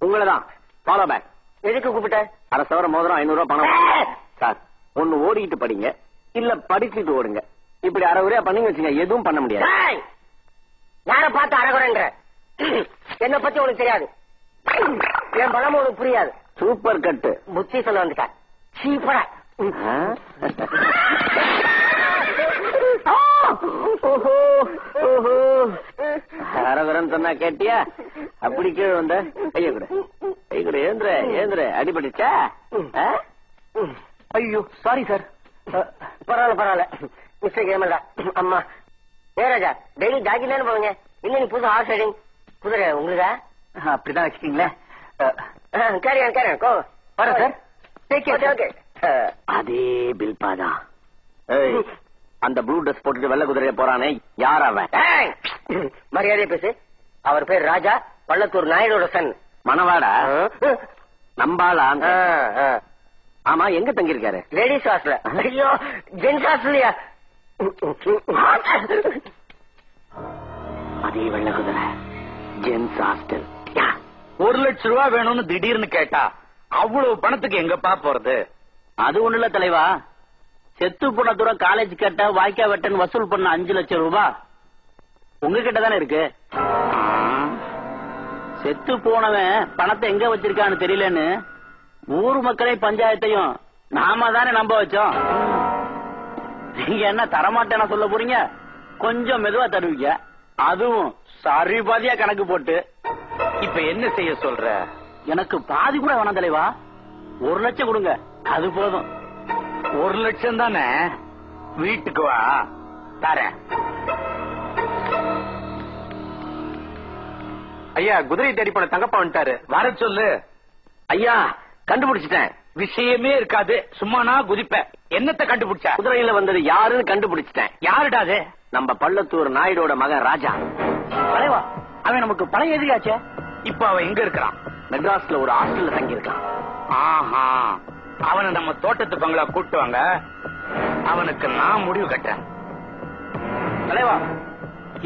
உங்களதான் ஃபாலோ பேக். எதுக்கு கூப்பிட்ட? அரை சவர மோதிரம் 500 ரூபாய் பணம். சார், ஒண்ணு ஓடிக்கிட்டு படிங்க, இல்ல படிச்சுட்டு ஓடுங்க. இப்படி அரை உரையா பண்ணி வச்சுங்க, எதுவும் பண்ண முடியாது. யார பார்த்து அறகுறன்ற? என்ன பத்தி உனக்கு தெரியாது, என் பணமும் உனக்கு புரியாது. சூப்பர் கட்டு. புத்தி சொல்ல வந்துட்டா சீப்படா. அரவரன் சொன்னா கேட்டியா? அப்படி கீழே வந்த கைய கூட ஏந்திர அடிபட்டுச்சா? ஐயோ சாரி சார். பரவாயில்ல மிஸ்டேக் ஏமல்டா. அம்மா ஏராஜா டெய்லி ஜாக்கிங் தானே போவீங்க, இன்னும் நீ புது ஹார்ஸ் ரைடிங் குதிரை உங்களுக்கா? அப்படிதான் வச்சுக்கீங்களேன். கேரியன் கோ வரேன் சார். ஓகே. அதே பில்பாதா. அந்த ப்ளூ ட்ரெஸ் போட்டுட்டு வெள்ள குதிரையில போறானே, யார் அவன்? மரியாதை பேசு. அவர் பேர் ராஜா, பள்ளத்தூர் நாயுடோட சன். மணவாடா? நம்பாளா? ஆமா, எங்க தங்கியிருக்காரு? Ladies hostel. ஐயோ, ஜென்ஸ் ஹாஸ்டல்யா? அதே வெள்ள குதிரை, ஜென்ஸ் ஹாஸ்டல். 1 லட்சம் ரூபாய் வேணும்னு திடீர்னு கேட்டா அவ்வளவு பணத்துக்கு எங்கப்பா போறது? அது ஒண்ணு இல்ல தலைவா, செத்து போன தூரம் காலேஜ் கட்ட வாய்க்கா வெட்டன் வசூல் பண்ண 5 லட்சம் ரூபாய் உங்ககிட்ட தானே இருக்கு. செத்து போனவன் பணத்தை எங்க வச்சிருக்கான்னு தெரியலன்னு ஊர் மக்களை பஞ்சாயத்தையும் நாம தானே நம்ப வச்சோம். நீங்க என்ன தரமாட்டேன்னா சொல்ல போறீங்க? கொஞ்சம் மெதுவா தருவீங்க, அதுவும் சரி பாதியா கணக்கு போட்டு. இப்ப என்ன செய்ய சொல்ற? எனக்கு பாதி கூட வேணாம் தலைவா, 1 லட்சம் கொடுங்க, அது போதும். 1 லட்சம் தானே? வீட்டுக்கு வா, தரேன். ஐயா, குதிரை தேடி போன தங்கப்பா வந்துட்டாரு, வர சொல்லு. ஐயா, கண்டுபிடிச்சிட்டேன். விஷயமே இருக்காது, சும்மா நான் குதிப்பேன். என்னத்தை கண்டுபிடிச்ச? குதிரையில வந்தது யாருன்னு கண்டுபிடிச்சிட்டேன். யாருடா அது? நம்ம பள்ளத்தூர் நாயுடோட மகன் ராஜா. தலைவா, அவன் நமக்கு பழைய எதிரியாச்சே. இப்ப அவன் எங்க இருக்கிறான்? மெட்ராஸ்ல ஒரு ஹாஸ்டல்ல தங்கி இருக்கான். ஆஹா, அவனை நம்ம தோட்டத்து பங்களா கூட்டு வாங்க, அவனுக்கு நான் முடிவு கட்டேன். தலைவா,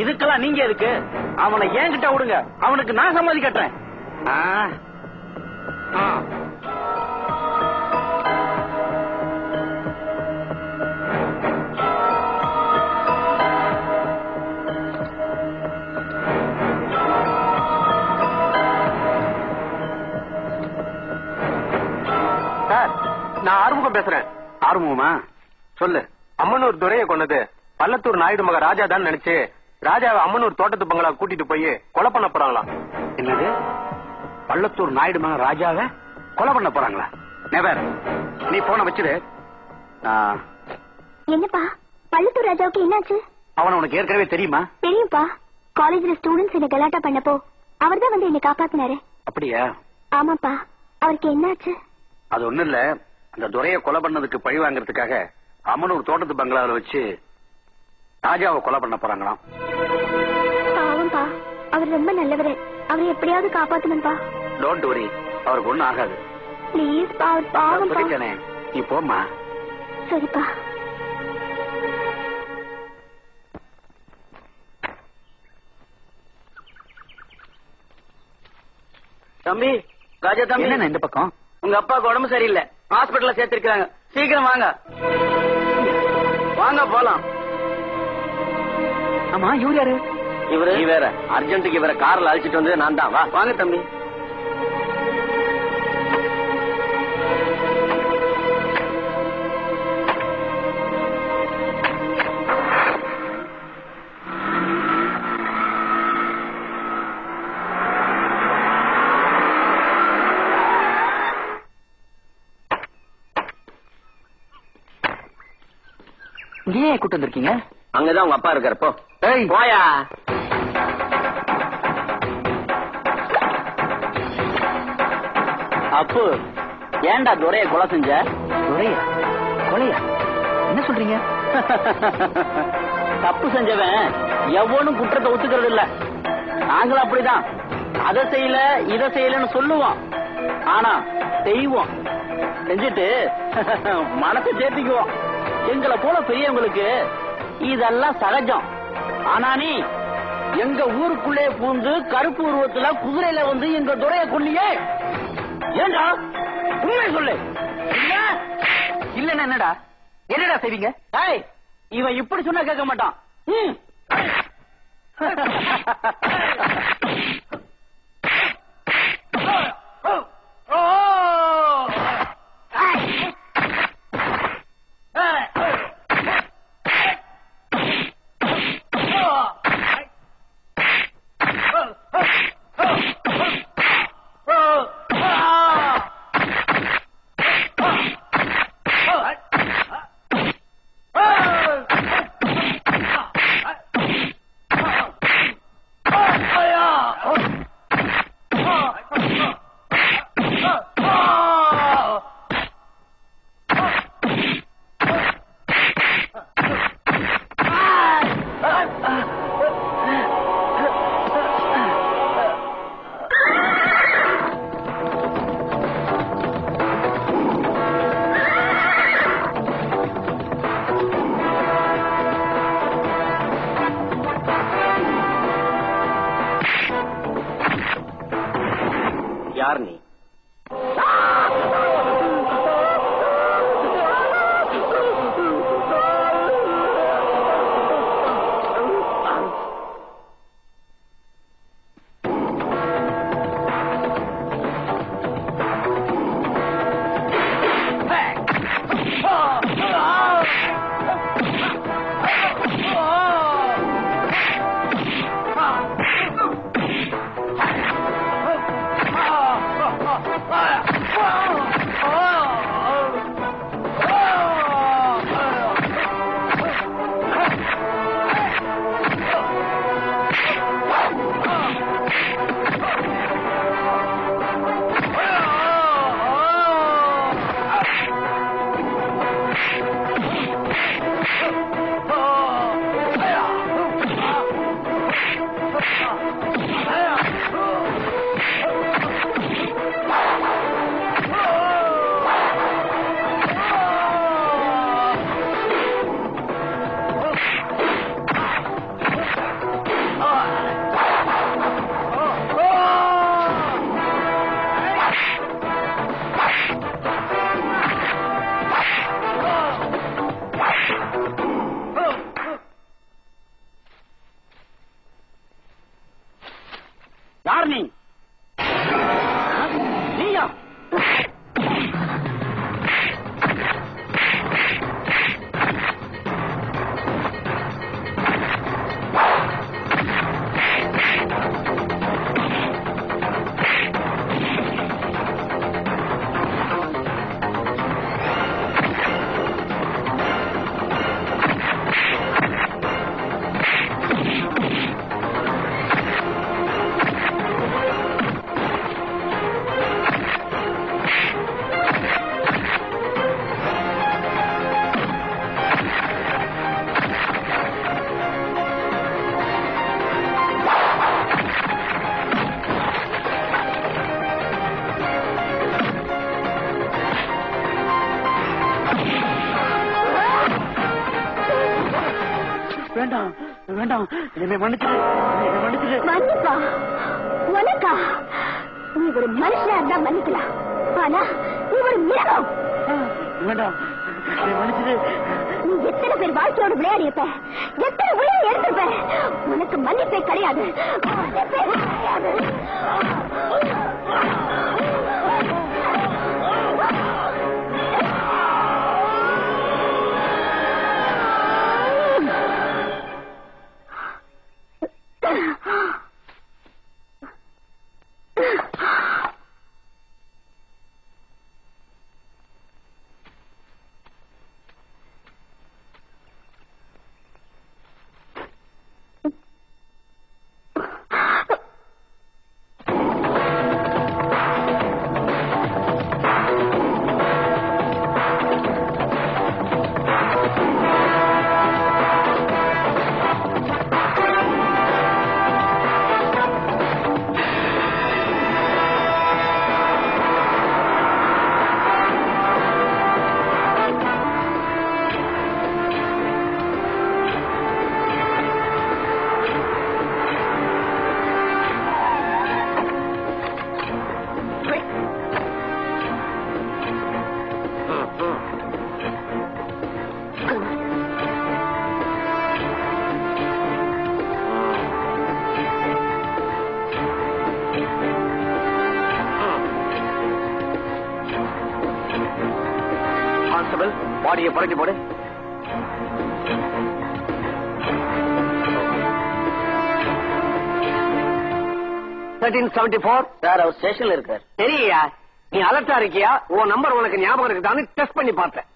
இதுக்கெல்லாம் நீங்க எதுக்கு? அவனை ஏன்கிட்ட விடுங்க, அவனுக்கு நான் சம்மதி கட்டுறேன். சார், நான் ஆறுமுகம் பேசுறேன். ஆறுமுகமா? சொல்லு. அம்மனூர் துரையை கொண்டது பள்ளத்தூர் நாயுடு மக ராஜா தான் நினைச்சு ராஜாவை அம்மனூர் தோட்டத்து பங்களா கூட்டிட்டு போய் கொலை பண்ண போறாங்களாம். என்னது? பள்ளத்தூர் நாயுடு மகன் ராஜாவை கொலை பண்ண போறாங்களா? நெவர். நீ போன வச்சிரு. என்னப்பா, பள்ளத்தூர் ராஜாவுக்கு என்னாச்சு? அவன் உனக்கு ஏற்கனவே தெரியுமா? தெரியும்பா, காலேஜ்ல ஸ்டூடெண்ட்ஸ் என்ன கலாட்டா பண்ணப்போ அவர்தான் வந்து என்னை காப்பாத்தினாரு. அப்படியா? ஆமாப்பா, அவருக்கு என்னாச்சு? அது ஒண்ணு இல்ல, அந்த துரையை கொலை பண்ணதுக்கு பழி வாங்கறதுக்காக அம்மனூர் தோட்டத்து பங்களாவில் வச்சு ராஜாவை கொலை பண்ண போறாங்களாம். பாவம்பா, அவர் ரொம்ப நல்லவரு, அவரை எப்படியாவது காப்பாத்தணும்பா. டோன்ட் வரி, அவருக்கு ஒண்ணும் ஆகாது. ப்ளீஸ் பா, அவர் பாவம்பா. சொல்லிட்டேனே, நீ போம்மா. சரிப்பா. தம்பி, ராஜா தம்பி. என்ன இந்த பக்கம்? உங்க அப்பாவுக்கு உடம்பு சரியில்லை, ஹாஸ்பிடல்ல சேர்த்திருக்காங்க. சீக்கிரம் வாங்க. வாங்க போலாம். ஆமா, இவரு யாரு? இவரு நீ வேற. அர்ஜென்ட்டுக்கு இவரை கார்ல அழைச்சிட்டு வந்து நான் தான். வா, வாங்க தம்பி. ஏன் கூட்டு வந்திருக்கீங்க? அங்கதான் உங்க அப்பா இருக்காரு. போ. போயா. அப்பு, ஏன்டா துரைய கொலை செஞ்ச? துரையா? கொலையா? என்ன சொல்றீங்க? தப்பு செஞ்சவன் எவனும் குற்றத்தை ஒத்துக்கிறது இல்ல. நாங்களும் அப்படிதான். அதை செய்யல இதை செய்யலன்னு சொல்லுவோம், ஆனா செய்வோம். செஞ்சுட்டு மனசை சேர்த்திக்குவோம். எங்களை போல பெரியவங்களுக்கு இதெல்லாம் சகஜம். ஆனா நீ எங்க ஊருக்குள்ளே பூந்து கருப்பு உருவத்துல குதிரையில வந்து எங்க துரைய கொல்லியே. ஏண்டா உண்மை சொல்லு. இல்லன்னா என்னடா? என்னடா செய்வீங்க? இவன் இப்படி சொன்னா கேட்க மாட்டான். யார் நீ? வேண்டாம் வேண்டாம், என்னை மன்னிச்சிடு, என்னை மன்னிச்சிடு. மன்னிப்பா உனக்கா? நீ ஒரு மனுஷனா இருந்தா மன்னிக்கலாம், ஆனா நீ ஒரு மிருகம். வேண்டாம், என்னை மன்னிச்சிடு. நீ எத்தனை பேர் வாழ்க்கையோட விளையாடி இருப்ப, எத்தனை உயிரை எடுத்திருப்ப. உனக்கு மன்னிப்பே கிடையாது, மன்னிப்பே கிடையாது. பாடியை புரட்டி போடு. சார் அவர் ஸ்டேஷன்ல இருக்கார். தெரியா? நீ அலர்ட்டா இருக்கியா? உன் நம்பர் உனக்கு ஞாபகம் இருக்குதான்னு டெஸ்ட் பண்ணி பார்த்தேன்.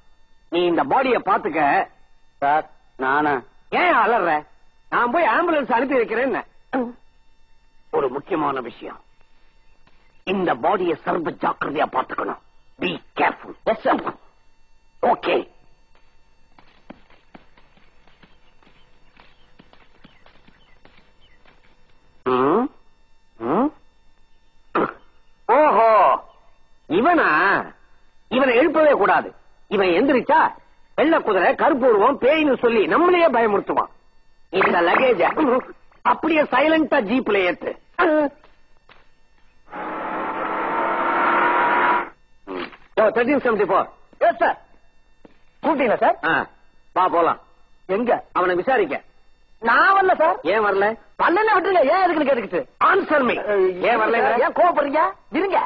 நீ இந்த பாடியை பாத்துக்க. சார் நானா? ஏன் அலர்ற? நான் போய் ஆம்புலன்ஸ் அனுப்பி வைக்கிறேன். ஒரு முக்கியமான விஷயம், இந்த பாடியை சர்வ ஜாக்கிரதையா பாத்துக்கணும். Be careful. Yes sir. Okay. ஓஹோ, இவனா? இவனை எழுப்பவே கூடாது. இவன் எந்திரிச்சா வெள்ள குதிரை, கருப்பூர்வம், பேய்னு சொல்லி நம்மளையே பயமுறுத்துவான். இந்த லகேஜ அப்படியே சைலண்டா ஜீப்ல ஏத்து. சார் கூப்பிட்டீங்களா சார்? வா போலாம். எங்க? அவனை விசாரிக்க. நான் வரல சார். ஏன் வரல? வரலன்னா விட்டுருங்க. ஏன் எதுக்குன்னு கேட்டுக்கிட்டு. Answer me. ஏன் வரல? ஏன் கோவப்படுறீங்க? இருங்க.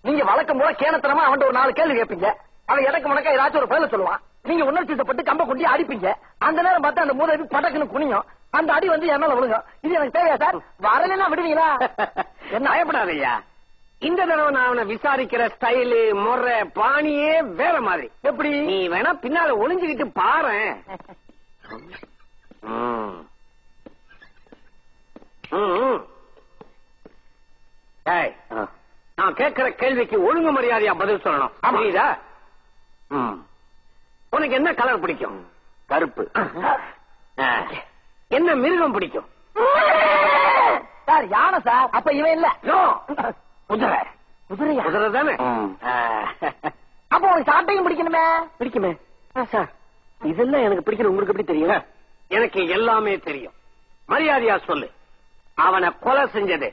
நீங்க வழக்கம் போல கேனத்தனமா அவன் ஒரு 4 கேள்வி கேட்பீங்க. அவன் எனக்கு முனக்க ஏதாச்சும் ஒரு பதில சொல்லுவான். நீங்க உணர்ச்சிப்பட்டு கம்ப கொண்டு அடிப்பீங்க. அந்த நேரம் பார்த்தா அந்த மூதேவி படக்குன்னு குனியும். அந்த அடி வந்து என் மேல விழுகும். இது எனக்கு தேவையா சார்? வரலன்னா விடுவீங்களா? என்ன பயப்படாதய்யா. இந்த தடவை நான் அவனை விசாரிக்கிற ஸ்டைலு, முறை, பாணியே வேற மாதிரி. எப்படி? நீ வேணா பின்னால ஒளிஞ்சுக்கிட்டு பாரு. நான் கேட்கிற கேள்விக்கு ஒழுங்கு மரியாதையா பதில் சொல்லணும். புரியுதா? உனக்கு என்ன கலர் பிடிக்கும்? கருப்பு. என்ன மிருகம் பிடிக்கும்? சார் யானை சார். அப்ப இவன் இல்ல. குதிரை. குதிரையா? குதிரை தானே? அப்ப உனக்கு சாட்டையும் பிடிக்கணுமே. பிடிக்குமே சார். இதெல்லாம் எனக்கு பிடிக்கணும். உங்களுக்கு எப்படி தெரியும்? எனக்கு எல்லாமே தெரியும். மரியாதையா சொல்லு, அவனை கொலை செஞ்சது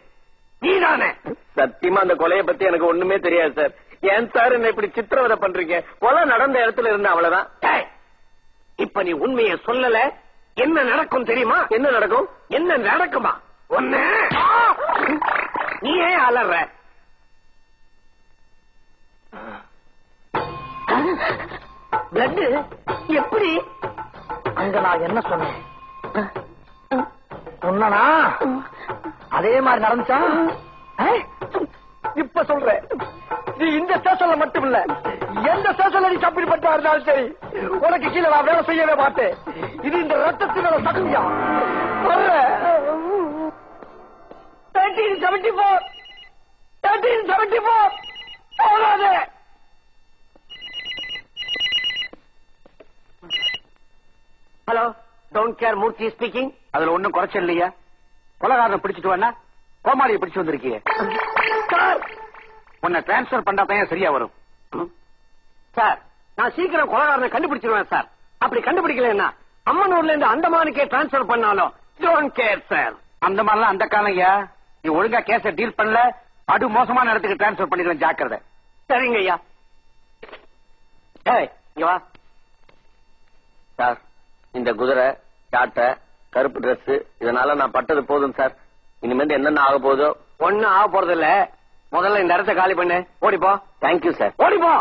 நீதானே? சத்தியமா அந்த கொலையை பத்தி எனக்கு ஒண்ணுமே தெரியாது சார். ஏன் சார் என்ன இப்படி சித்திரவதை பண்றீங்க? கொலை நடந்த இடத்துல இருந்த அவ்வளவுதான். இப்ப நீ உண்மையை சொல்லல, என்ன நடக்கும் தெரியுமா? என்ன நடக்கும்? என்ன நடக்குமா? ஒண்ணு நீ ஏன் அலற? பிளட் எப்படி? அங்க நான் என்ன சொன்னேன்? சொன்னா அதே மாதிரி நடந்துச்சா? இப்ப சொல்றேன், நீ இந்த ஸ்டேஷன்ல மட்டும் இல்ல, எந்த ஸ்டேஷன்ல நீ தப்பி பட்டா இருந்தாலும் சரி, உனக்கு கீழே நான் வேலை செய்யவே மாட்டேன். இது இந்த ரத்தத்தினோட சக்தியா? 1374 1374 போகாதே. Hello, don't care Murthy speaking. அதுல ஒண்ணும் குறைச்சல் இல்லையா? கொலைகாரனை பிடிச்சிட்டு வேணா கோமாளியை பிடிச்சு வந்திருக்கீங்க சார். உன்னை டிரான்ஸ்பர் பண்ணாதான் சரியா வரும். சார், நான் சீக்கிரம் கொலைகாரனை கண்டுபிடிச்சிருவேன் சார். அப்படி கண்டுபிடிக்கலன்னா அம்மனூர்ல இருந்து அந்தமானுக்கே டிரான்ஸ்பர் பண்ணாலும் டோன்ட் கேர் சார். அந்த மாதிரிலாம் அந்த காலையா, நீ ஒழுங்கா கேஸ டீல் பண்ணல, அடு மோசமான இடத்துக்கு டிரான்ஸ்பர் பண்ணிக்கலாம், ஜாக்கிரதை. சரிங்க ஐயா. இங்க வா சார். இந்த குதிரை, சாட்டை, கருப்பு டிரெஸ் இதனால நான் பட்டது போதும் சார். இனிமேல் என்னென்ன ஆக போதோ. ஒன்னும் ஆக போறது இல்ல. முதல்ல இந்த இடத்த காலி பண்ணு. ஓடிப்போ. Thank you sir. ஓடிப்போ.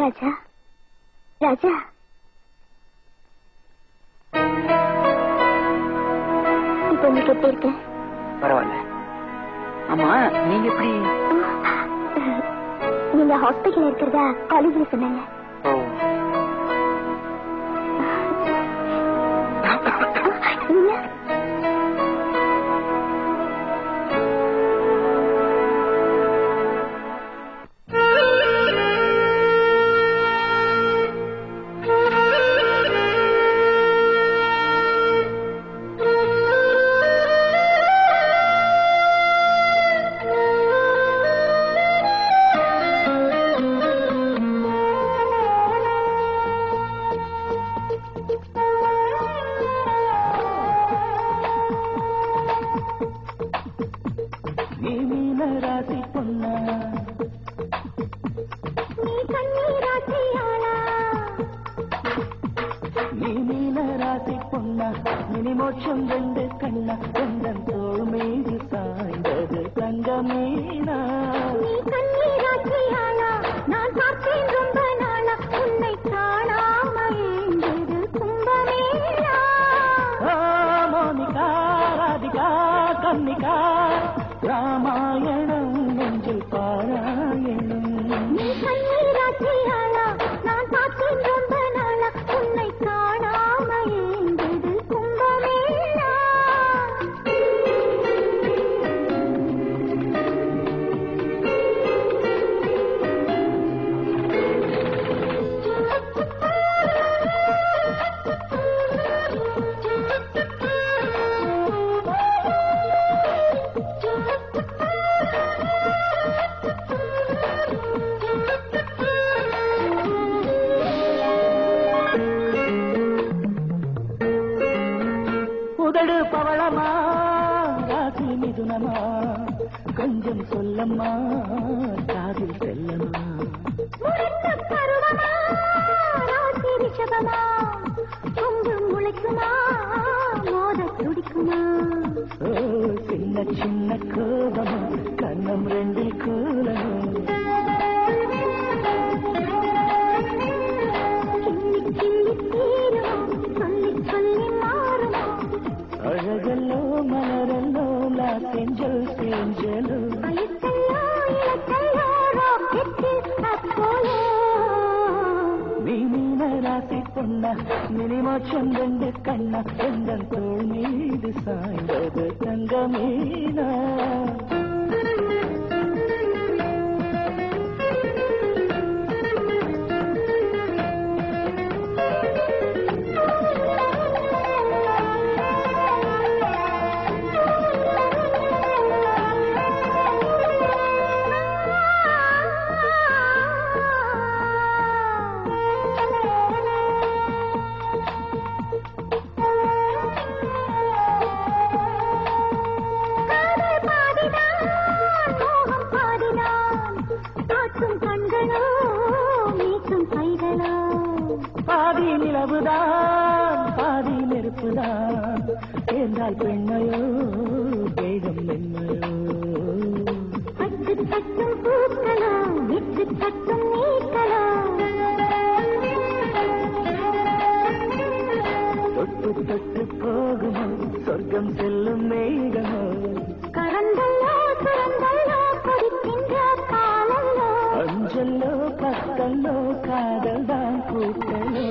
ராஜா, ராஜா, இப்ப உங்களுக்கு எப்படி இருக்கு? பரவாயில்ல. ஆமா, நீங்க எப்படி? நீங்க ஹாஸ்பிட்டல் இருக்கிறதா காலேஜ்ல சொன்னாங்க. நீங்க மோட்சம் ரெண்டு கண்ணா கொண்டன் தோள் மீது சாய்ந்தது தங்கமேனா. நீ கண்ணீராட்சியாளா, நான் பார்த்தேன் ரொம்ப நாளா, உன்னை காணாமல் ஏந்தது கும்பமேளா. மோனிகா, ராதிகா, கன்னிகா, ராமாயணம் நெஞ்சில் பாராயணம். நீ கண்ணீராட்சியாளா, நான் பார்த்தேன் ரொம்ப நாளா, உன்னை காணாமல் ஏந்தது கும்பமேளா. உதடு பவளமா, ராசி மிதுனமா, கொஞ்சம் சொல்லம்மா, காதில் செல்லமா. முளைத்த பருவமா, ராசி ரிஷபமா, கொம்பு முளைக்குமா, மோத துடிக்குமா. ஓ, சின்ன சின்ன கோபமா, கண்ணம் ரெண்டில் கூலமா. கிள்ளி கிள்ளி தீருமா, சொல்லி சொல்லி மாறுமா. அழகல்லோ மலரல்லோ, லாசெஞ்சல் சேஞ்சலோ. வயசெல்லோ இலக்கெல்லோ, ராக்கெட்டில் அப்போலோ. நீ மீன ராசி பொண்ணா, மினிமோட்சம் ரெண்டு கண்ணா, எந்தன் தோள் மீது சாய்ந்தது தங்கமீனா. காதல் பாதிதான், மோகம் பாதிதான், காட்டும் கண்களோ, மீட்டும் கைகளோ. பாதி நிலவுதான், பாதி நெருப்புதான், என்றால் பெண்மையோ, வேகம் மென்மையோ. பட்டு தட்டும் பூக்களோ, விட்டு தட்டும் நீக்களோ. தொட்டு தொட்டு போகுமோ, சொர்க்கம் செல்லும் மேகமோ. கரந்தல்லோ சுரந்தல்லோ, கொதிக்கின்ற காலல்லோ. அஞ்சல்லோ பக்கல்லோ, காதல் தான் பூக்களோ.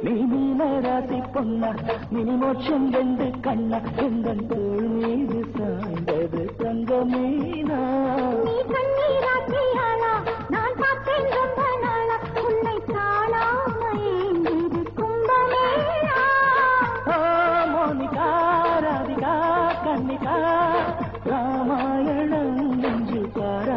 நீ மீன ராசி பொண்ணா, மினிமோட்சம் ரெண்டு கண்ணா, எந்தன் தோள் மீது சாய்ந்தது தங்கமீனா. நீ கண்ணீராட்சியாளா, நான் பார்த்தேன் ரொம்ப நாளா, உன்னை காணாமல் ஏந்தது கும்பமேளா. ஓ, மோனிகா, ராதிகா, கன்னிகா, ராமாயணம் நெஞ்சில் பாரா.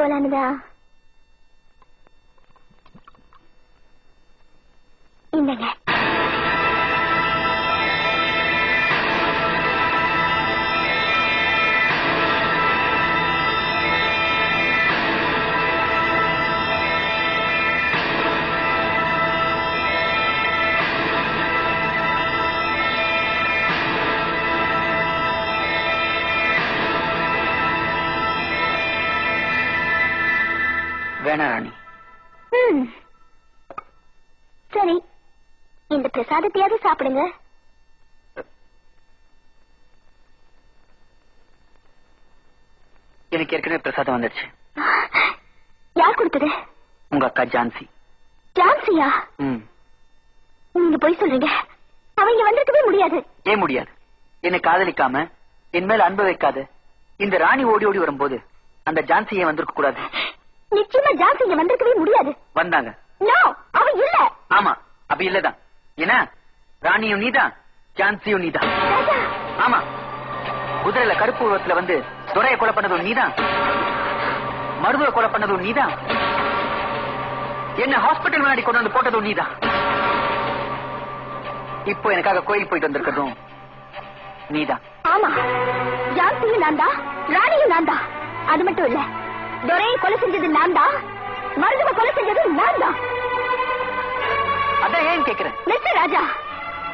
போலான்னுதான். இல்லைங்க, வேணா ராணி. சரி, இந்த பிரசாதத்தையாவது சாப்பிடுங்க. எனக்கு ஏற்கனவே பிரசாதம் வந்துடுச்சு. யார் கொடுத்தது? உங்க அக்கா ஜான்சி. ஜான்சியா? நீங்க போய் சொல்றீங்க. அவங்க வந்திருக்கவே முடியாது. ஏன் முடியாது? என்னை காதலிக்காம என் மேல அன்பு வைக்காத இந்த ராணி ஓடி ஓடி வரும்போது அந்த ஜான்சி ஏன் வந்திருக்க கூடாது? நிச்சயமா ஜான்சி இங்க வந்திருக்கவே முடியாது. வந்தாங்க. நோ, அவ இல்ல. ஆமா, அப்படி இல்லதான். ஏன்னா ராணியும் நீதான், ஜான்சியும் நீதான். ஆமா, குதிரையில கருப்பு உருவத்துல வந்து துரையை கொலை பண்ணதும் நீதான், மருதுவை கொலை பண்ணதும் நீதான், என்ன ஹாஸ்பிட்டல் முன்னாடி கொண்டு வந்து போட்டதும் நீதான். இப்போ எனக்காக கோயில் போயிட்டு வந்திருக்கிறதும் நீதான். ஆமா, ஜான்சியும் நான் தான், ராணியும் நான் தான். அது மட்டும் இல்ல, துரையை கொலை செஞ்சது நான் தான், மருதுவை கொலை செஞ்சது நான் தான். அதான் ஏன் கேக்குறேன்? மிஸ்டர் ராஜா,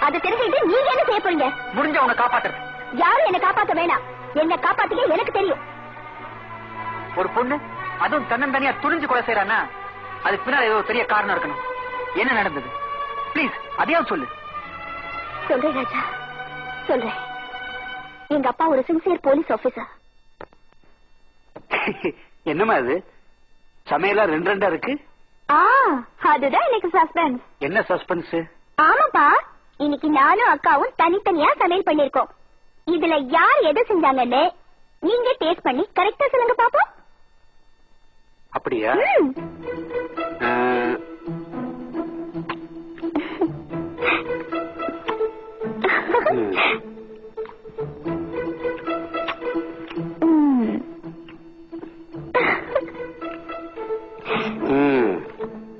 அதை தெரிஞ்சுக்கிட்டு நீங்க என்ன செய்ய போறீங்க? முடிஞ்ச உன்னை காப்பாத்துறது. யாரும் என்ன காப்பாத்த வேணாம். என்ன காப்பாத்திக்க எனக்கு தெரியும். ஒரு பொண்ணு அதுவும் தன்னந்தனியா துணிஞ்சு கொலை செய்யறானா அதுக்கு பின்னாடி ஏதோ பெரிய காரணம் இருக்கணும். என்ன நடந்தது? பிளீஸ் அதையாவது சொல்லு. சொல்றேன் ராஜா, சொல்றேன். எங்க அப்பா ஒரு சின்சியர் போலீஸ் ஆபீசர். என்னமா இது சமையலா ரெண்டு ரெண்டா இருக்கு? அதுதான் எனக்கு சஸ்பென்ஸ். என்ன சஸ்பென்ஸ்? ஆமாப்பா, இன்னைக்கு நானும் அக்காவும் தனித்தனியா சமையல் பண்ணிருக்கோம். இதுல யார் எது செஞ்சாங்கன்னு நீங்க டேஸ்ட் பண்ணி கரெக்டா சொல்லுங்க பாப்போம். அப்படியா?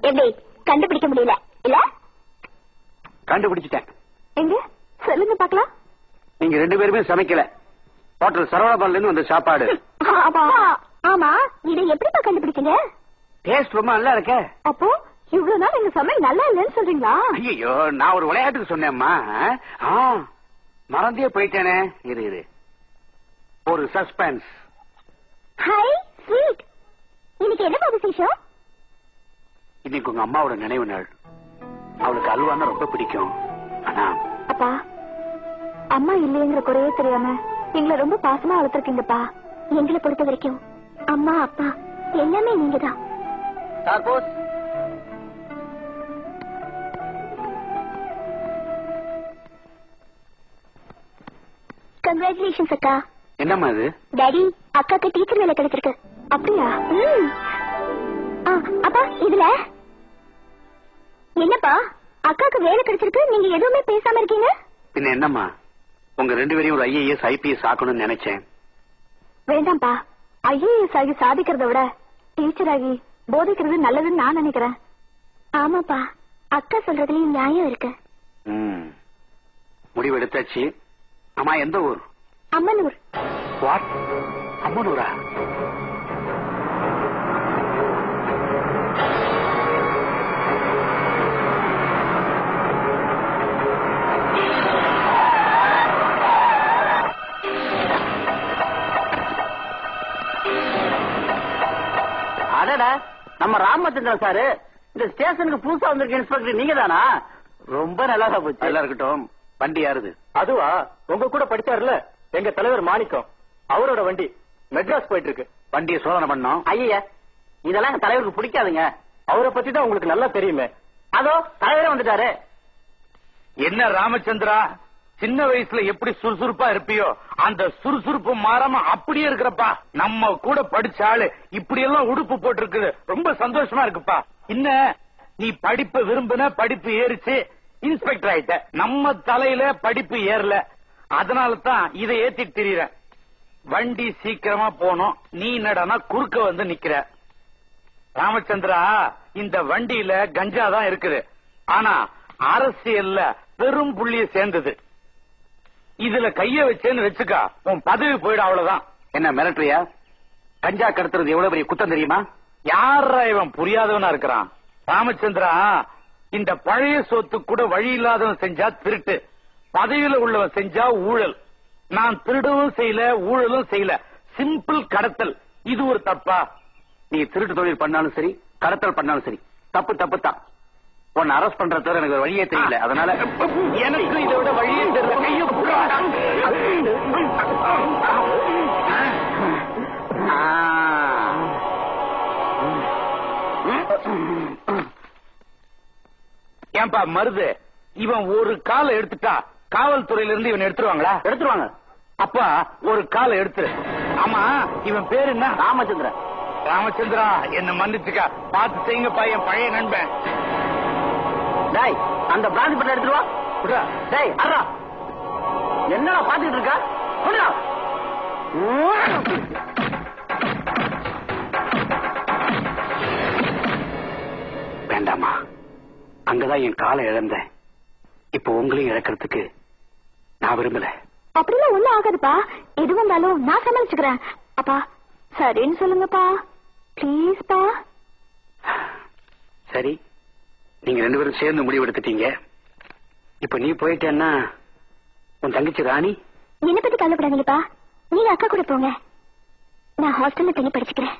எப்படி கண்டுபிடிக்க முடியல இல்ல? கண்டுபிடிச்சிட்டேன். எங்க சொல்லுங்க பாக்கலாம். நீங்க ரெண்டு பேருமே சமைக்கல. ஹோட்டல் சரவணபவன்ல இருந்து வந்த சாப்பாடு. ஆமா, இதை எப்படிப்பா கண்டுபிடிச்சீங்க? டேஸ்ட் ரொம்ப நல்லா இருக்க. அப்போ இவ்வளவு நாள் எங்க சமையல் நல்லா இல்லைன்னு சொல்றீங்களா? ஐயோ, நான் ஒரு விளையாட்டுக்கு சொன்னேம்மா. மறந்தே போயிட்டேனே. இரு, ஒரு சஸ்பென்ஸ். ஹை ஸ்வீட், இன்னைக்கு என்ன விசேஷம்? இன்னைக்கு உங்க அம்மாவோட நினைவு நாள். அவளுக்கு அல்வான்னா ரொம்ப பிடிக்கும். ஆனா அப்பா, அம்மா இல்லைங்கிற குறையே தெரியாம எங்களை ரொம்ப பாசமா வளர்த்திருக்கீங்கப்பா. எங்களை பொறுத்த வரைக்கும் அம்மா அப்பா எல்லாமே நீங்கதான். கங்க்ராச்சுலேஷன்ஸ் அக்கா. என்னம்மா இது? டாடி, அக்காக்கு டீச்சர் வேலை கிடைச்சிருக்கு. அப்படியா? அப்பா, இதுல என்னப்பா அக்காக்கு வேலை கிடைச்சிருக்கு, நீங்க எதுவுமே பேசாம இருக்கீங்க? பின்ன என்னம்மா, உங்க ரெண்டு பேரையும் ஒரு IAS IPS ஆக்கணும்னு நினைச்சேன். வேண்டாம்ப்பா, IAS ஆகி சாதிக்கிறத விட டீச்சர் ஆகி போதிக்கிறது நல்லதுன்னு நான் நினைக்கிறேன். ஆமாப்பா, அக்கா சொல்றதுலயும் நியாயம் இருக்கு. முடிவு எடுத்தாச்சு. அம்மா எந்த ஊர்? அம்மனூர். வாட்? அம்மனூரா? அடடா, நம்ம ராமச்சந்திரன் சாரு இந்த ஸ்டேஷனுக்கு புதுசா வந்திருக்க இன்ஸ்பெக்டர் நீங்க தானா? ரொம்ப நல்லா போச்சு. நல்லா இருக்கட்டும். வண்டி யாருது? அதுவா, உங்க கூட படிச்சாருல எங்க தலைவர் மாணிக்கம், அவரோட வண்டி மெட்ராஸ் போயிட்டு இருக்கு. வண்டியை சோதனை பண்ணோம். ஐயா, இதெல்லாம் எங்க தலைவருக்கு பிடிக்காதுங்க. அவரை பத்தி தான் உங்களுக்கு நல்லா தெரியுமே. அதோ தலைவரே வந்துட்டாரு. என்ன ராமச்சந்திரா, சின்ன வயசுல எப்படி சுறுசுறுப்பா இருப்பியோ அந்த சுறுசுறுப்பு மாறாம அப்படியே இருக்கிறப்பா. நம்ம கூட படிச்ச ஆளு இப்படி எல்லாம் உடுப்பு போட்டு இருக்குது, ரொம்ப சந்தோஷமா இருக்குப்பா. இன்ன நீ படிப்பு விரும்பின, படிப்பு ஏறிச்சு, இன்ஸ்பெக்டர் ஆயிட்ட. நம்ம தலையில படிப்பு ஏறல, அதனால தான் இதை ஏத்திட்டு திரியற. வண்டி சீக்கிரமா போனோம், நீ என்னடானா குறுக்க வந்து நிக்கிற. ராமச்சந்திரா, இந்த வண்டியில கஞ்சா தான் இருக்குது. ஆனா அரசியல்ல பெரும் புள்ளிய சேர்ந்தது. இதுல கைய வச்சேன்னு வச்சுக்கா, உன் பதவி போயிடும். அவ்வளவுதான். என்ன மிரட்டுறியா? கஞ்சா கடத்துறது எவ்வளவு பெரிய குத்தம் தெரியுமா? யாரா இவன் புரியாதவனா இருக்கிறான்? ராமச்சந்திரா, இந்த பழைய சொத்து கூட வழி இல்லாதவன் செஞ்சா திருட்டு, பதவியில உள்ளவன் செஞ்சா ஊழல். நான் திருடவும் செய்யல, ஊழலும் செய்யல. சிம்பிள் கடத்தல். இது ஒரு தப்பா? நீ திருட்டு தொழில் பண்ணாலும் சரி, கடத்தல் பண்ணாலும் சரி, தப்பு தப்பு தான். உன்னை அரெஸ்ட் பண்ற தவிர எனக்கு ஒரு வழியே தெரியல. அதனால எனக்கு இதை விட வழியே தெரியல. கையை புடுறா. ஏன்பா மருது, இவன் ஒரு காலை எடுத்துட்டா காவல்துறையில இருந்து இவன் எடுத்துருவாங்களா? எடுத்துருவாங்க. அப்பா ஒரு காலை எடுத்து. ஆமா, இவன் பேரு என்ன? ராமச்சந்திரன். ராமச்சந்திரா, என்ன மன்னிச்சுக்கா. பார்த்து செய்யுங்கப்பா, என் பழைய நண்பன். டேய், அந்த பிராந்தி பட்ட எடுத்துருவா. டேய், அறா என்னடா பாத்துக்கிட்டு இருக்கா? வேண்டாமா, அங்கதான் என் காலை இழந்தேன். இப்ப உங்களையும் இழக்கிறதுக்கு நான் விரும்பல. அப்படிலாம் ஒண்ணும் ஆகாதுப்பா. எது வந்தாலும் நான் சமாளிச்சுக்கிறேன். அப்பா சரின்னு சொல்லுங்கப்பா, பிளீஸ்பா. சரி, நீங்க 2 பேரும் சேர்ந்து முடிவு எடுத்துட்டீங்க. இப்ப நீ போயிட்டேன்னா உன் தங்கச்சி ராணி? என்ன பத்தி கவலைப்படாதீங்கப்பா, நீங்க அக்கா கூட போங்க. நான் ஹாஸ்டல்ல தங்கி படிச்சுக்கிறேன்.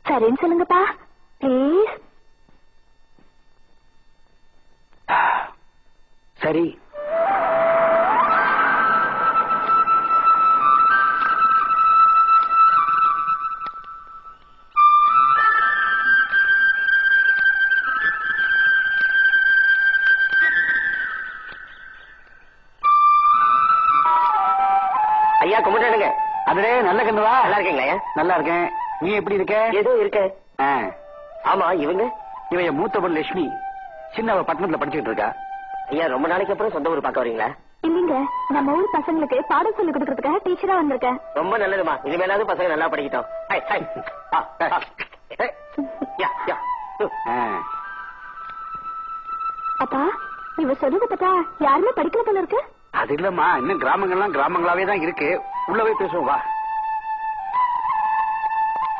சரின்னு சொல்லுங்கப்பா, பிளீஸ். சரி. ஐயா கும்பிட்டுங்க. அதுலே நல்ல கண்ணுவா. நல்லா இருக்கீங்களா? நல்லா இருக்கேன். நீ எப்படி இருக்க? ஏதோ இருக்க. ஆமா, இவங்க இவன் என் மூத்த பொண்ணு லட்சுமி. சின்னவ பட்டணத்துல படிச்சுட்டு இருக்கா. ஐயா ரொம்ப நாளைக்கு அப்புறம் சொந்த ஊர் பார்க்க வரீங்களா? இல்லீங்க, நம்ம ஊர் பசங்களுக்கு பாடம் சொல்லி கொடுக்கறதுக்காக டீச்சரா வந்திருக்கேன். ரொம்ப நல்லதுமா. இனிமேலாவது பசங்க நல்லா படிக்கட்டும். அப்பா, இவ சொல்றத பார்த்தா யாருமே படிக்கல போல இருக்கு. அது இல்லம்மா, இன்னும் கிராமங்கள்லாம் கிராமங்களாவே தான் இருக்கு. உள்ளவே பேசுவோம் வா.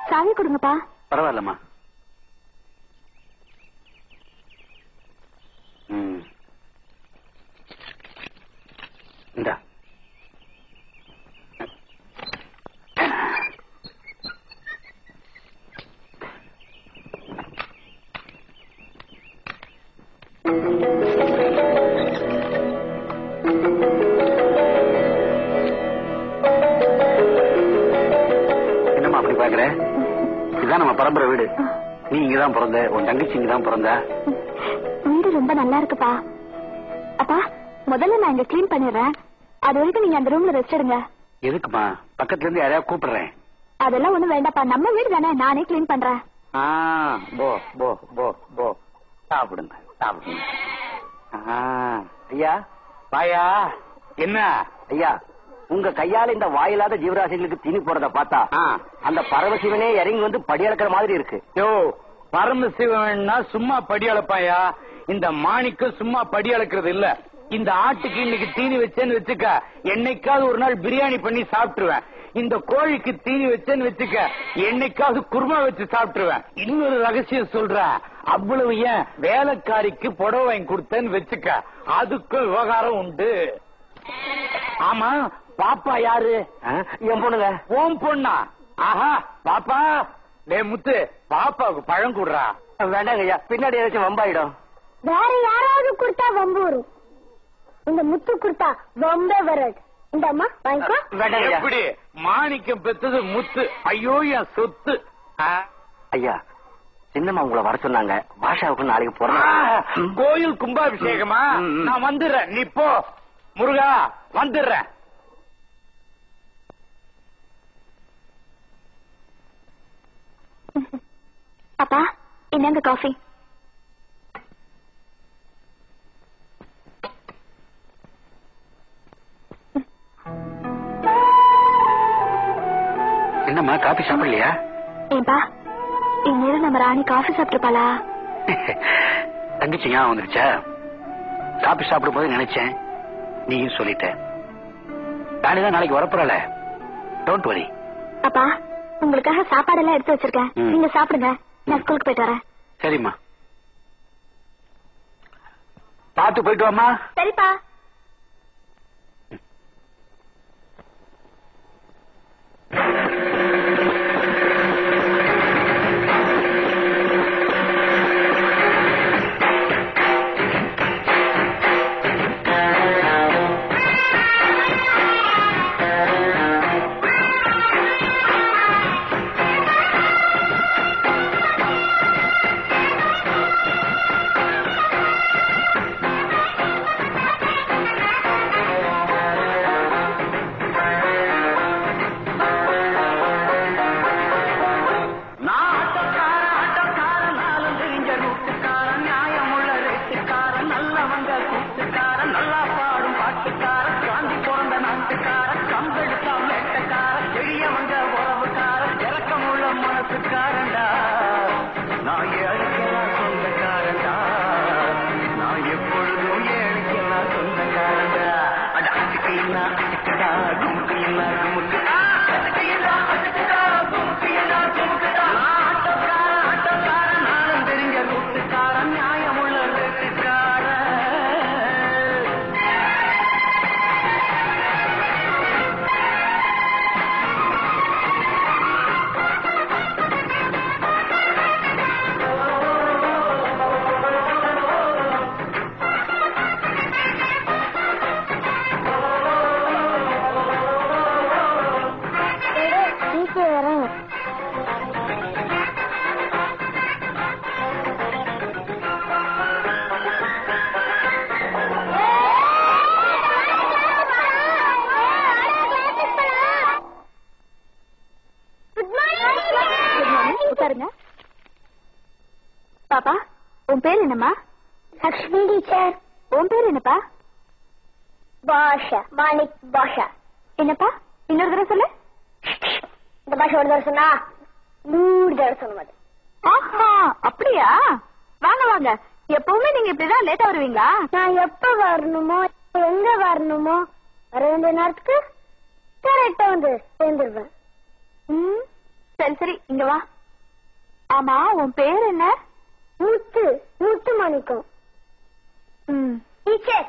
சாவி கொடுங்கப்பா. பரவாயில்லம்மா. இந்தா. என்னம்மா அப்படி பாக்குற? இதுதான் நம்ம பரம்பரை வீடு. நீ இங்கதான் பிறந்த, உன் தங்கச்சி இங்கதான் பிறந்தா. வீடு ரொம்ப நல்லா இருக்குப்பா. அப்பா, முதல்ல நான் இங்க கிளீன் பண்ணிடுறேன். அது வரைக்கும் நீங்க அந்த ரூம்ல ரெஸ்ட் எடுங்க. எதுக்குமா? பக்கத்துல இருந்து யாரையா கூப்பிடுறேன். அதெல்லாம் ஒண்ணும் வேண்டாப்பா, நம்ம வீடு தானே, நானே கிளீன் பண்றேன். போ போ போ போ. சாப்பிடுங்க சாப்பிடுங்க. ஐயா வாயா. என்ன ஐயா, உங்க கையால இந்த வாயில்லாத ஜீவராசிகளுக்கு தீனி போறத பார்த்தா அந்த பரமசிவனே இறங்கி வந்து படியளக்கிற மாதிரி இருக்கு. யோ, பரமசிவன்னா சும்மா படி அளப்பாயா? இந்த மாணிக்கு சும்மா படி அளக்கிறது இல்ல. இந்த ஆட்டுக்கு இன்னைக்கு தீனி வச்சேன்னு வச்சுக்க, என்னைக்காவது ஒரு நாள் பிரியாணி பண்ணி சாப்பிட்டுருவேன். இந்த கோழிக்கு தீனி வச்சேன்னு வச்சுக்க, என்னைக்காவது குருமா வச்சு சாப்பிட்டுருவேன். இன்னொரு ரகசியம் சொல்றேன். அவ்வளவு ஏன், வேலைக்காரிக்கு புடவை வாங்கி கொடுத்தேன்னு வச்சுக்க, அதுக்கும் விவகாரம் உண்டு. ஆமா, பாப்பா யாரு? என் பொண்ணுங்க. ஓம் பொண்ணா? ஆஹா, பாப்பா. டே முத்து, பாப்பாவுக்கு பழம் கொடுறா. வேண்டாங்க ஐயா, பின்னாடி ஏதாச்சும் வம்பாயிடும். வேற யாராவது கொடுத்தா வம்பு வரும். இந்த முத்து கொடுத்தா வம்பே வராது. இந்த அம்மா வாங்கிக்கோ. வேண்டாங்க ஐயா. எப்படி மாணிக்கம் பெத்தது முத்து? ஐயோ, என் சொத்து. ஐயா, சின்னம்மா உங்களை வர சொன்னாங்க. பாஷாவுக்கு நாளைக்கு போறேன். கோயில் கும்பாபிஷேகமா? நான் வந்துடுறேன், நீ போ. முருகா, வந்துடுறேன். அப்பா, என்னங்க காஃபி. என்னம்மா காபி சாப்பிடலையா? ஏன்பா, இந்நேரம் நம்ம ராணி காஃபி சாப்பிட்டுருப்பாளா? தங்கச்சி ஞாபகம் வந்துருச்சா? காபி சாப்பிடும் போது நினைச்சேன், நீயும் சொல்லிட்ட. ராணிதான் நாளைக்கு வரப்போறல, டோன்ட் வரி. அப்பா, உங்களுக்காக சாப்பாடெல்லாம் எடுத்து வச்சிருக்கேன், நீங்க சாப்பிடுங்க. நான் ஸ்கூலுக்கு போயிட்டு வரேன். சரிம்மா, பார்த்து போயிட்டு வாமா. சரிப்பா. பாப்பா, உன் பேர் என்னம்மா? லக்ஷ்மி டீச்சர். உன் பேர் என்னப்பா? பாஷா. மாணிக் பாஷா. என்னப்பா, இன்னொரு தடவை சொல்லு. இந்த பாஷா ஒரு தடவை சொன்னா 100 தடவை சொல்லுவாங்க. ஆஹா, அப்படியா? வாங்க வாங்க. எப்பவுமே நீங்க இப்படிதான் லேட்டா வருவீங்களா? நான் எப்ப வரணுமோ, எங்க வரணுமோ, வர வேண்டிய நேரத்துக்கு கரெக்டா வந்து சேர்ந்துருவேன். சரி சரி, இங்க வா. ஆமா, உன் பேர் என்ன? முத்து மாணிக்கம். டீச்சர்.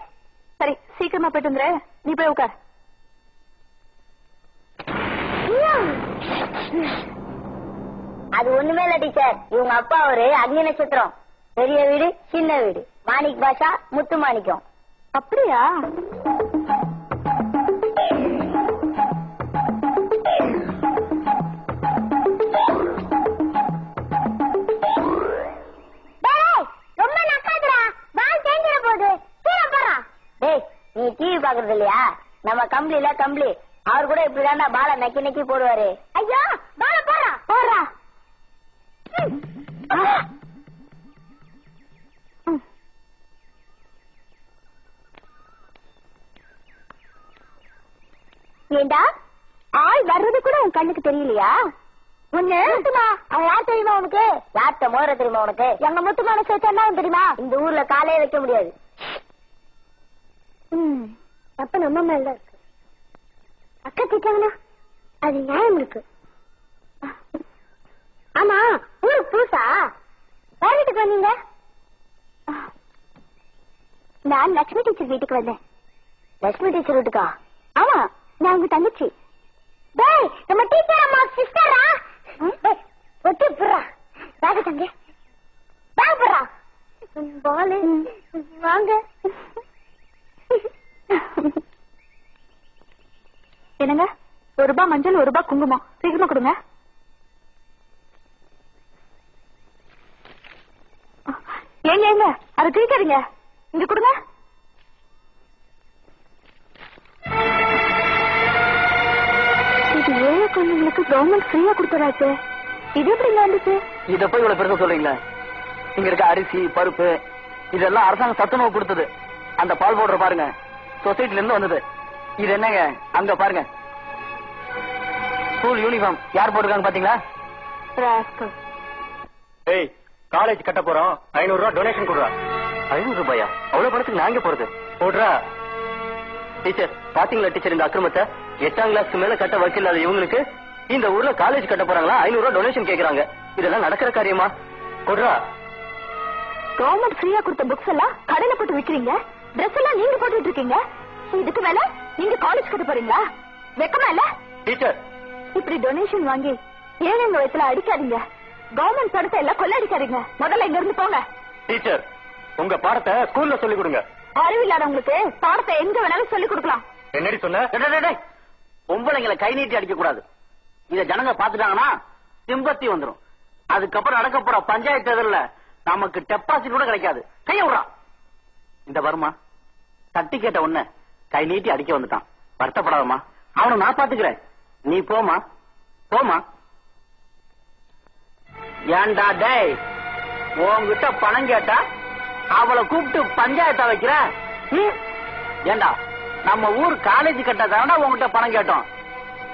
சரி, சீக்கிரமா போயிட்டு வந்துரு. நீ போய் உட்கார். அது ஒண்ணுமே இல்ல டீச்சர், இவங்க அப்பா ஒரு அக்னி நட்சத்திரம். பெரிய வீடு சின்ன வீடு, மாணிக் பாஷா முத்து மாணிக்கம். அப்படியா? ரொம்ப நக்காதுடா, பால் தேஞ்சிர போகுது. சீக்கிரம் போறா. டேய், நீ டிவி பாக்குறது இல்லையா? நம்ம கம்பளில கம்பளி அவர் கூட இப்படிதான்டா பால நக்கி நக்கி போடுவாரு. ஐயோ, பால போறா போறா. ஏண்டா, ஆள் வர்றது கூட உன் கண்ணுக்கு தெரியலையா? முன்ன அவன் யார் தெரியுமா உனக்கு? யார்கிட்ட மோர தெரியுமா உனக்கு? எங்க முத்துமான சேர்த்தா தெரியுமா? இந்த ஊர்ல காலையே வைக்க முடியாது. அப்ப நம்ம மேல இருக்கு. அக்கா திட்டாங்கன்னா அது நியாயம் இருக்கு. ஆமா, ஊருக்கு புதுசா வீட்டுக்கு வந்தீங்க? நான் லட்சுமி டீச்சர் வீட்டுக்கு வந்தேன். லட்சுமி டீச்சர் வீட்டுக்கா? ஆமா, நான் உங்க தங்கச்சி. டேய், நம்ம டீச்சர் அம்மா சிஸ்டரா? ஒட்டி புறா வாங்க தங்க, வாங்க புறா. பாலு வாங்க. என்னங்க, ₹1 மஞ்சள், ₹1 குங்குமம், சீக்கிரமா கொடுங்க. ஏங்க ஏங்க, அதை கிழிக்காதீங்க, இங்க கொடுங்க. இது ஏழை குழந்தைங்களுக்கு கவர்மெண்ட் ஃப்ரீயா கொடுத்ததாச்சு. இது எப்படி வந்துச்சு? இத போய் இவ்வளவு பெருசா சொல்றீங்களா? இங்க இருக்க அரிசி பருப்பு இதெல்லாம் அரசாங்கம் சத்துணவு கொடுத்தது. அந்த பால் பவுடர் பாருங்க, சொசைட்டில இருந்து வந்தது. இது என்னங்க, அங்க பாருங்க, ஸ்கூல் யூனிஃபார்ம் யார் போட்டிருக்காங்க பாத்தீங்களா? ஏய், காலேஜ் கட்ட போறோம், 500 ரூபாய் டொனேஷன் கொடுறா. 500 ரூபாயா? அவ்வளவு பணத்துக்கு நான் எங்க போறது? போடுறா. டீச்சர் பாத்தீங்களா டீச்சர் இந்த அக்கிரமத்தை? 8ஆம் கிளாஸ்க்கு மேல கட்ட வக்கீல் இல்லாத இவங்களுக்கு இந்த ஊர்ல காலேஜ் கட்ட போறாங்களா, 500 ரூபாய் டொனேஷன் கேக்குறாங்க. இதெல்லாம் நடக்கிற காரியமா? கொடுறா. கவர்மெண்ட் ஃப்ரீயா கொடுத்த புக்ஸ் எல்லாம் கடையில போட்டு விக்கிறீங்க, ட்ரெஸ் எல்லாம் நீங்க போட்டுட்டு இருக்கீங்க. இதுக்கு மேல நீங்க காலேஜ் கட்ட போறீங்களா? வெக்கமா இல்ல? டீச்சர் இப்படி டொனேஷன் வாங்கி ஏழைங்க வயசுல அடிக்காதீங்க. கவர்மெண்ட் படத்தை எல்லாம் கொள்ளையடிக்காதீங்க. முதல்ல இங்க இருந்து போங்க. டீச்சர் உங்க பாடத்தை ஸ்கூல்ல சொல்லி கொடுங்க. அறிவில்லாதவங்களுக்கு பாடத்தை எங்க வேணாலும் சொல்லி கொடுக்கலாம். என்னடி சொன்ன? பொம்பளைங்களை கை நீட்டி அடிக்க கூடாது. இத ஜனங்க பாத்துட்டாங்கன்னா சிம்பத்தி வந்துடும். அதுக்கப்புறம் நடக்க போற பஞ்சாயத்து தேர்தல்ல நமக்கு டெபாசிட் கூட கிடைக்காது. கைய விடுறா. இந்த வருமா தட்டி கேட்ட உடனே கை நீட்டி அடிக்க வந்துட்டான். வருத்தப்படாதமா, அவனை நான் பாத்துக்கிறேன். நீ போமா போமா. ஏண்டா டேய், உன்கிட்ட பணம் கேட்டா அவளை கூப்பிட்டு பஞ்சாயத்தை வைக்கிற? ஏண்டா நம்ம ஊர் காலேஜ் கட்ட தானடா உன்கிட்ட பணம் கேட்டோம்.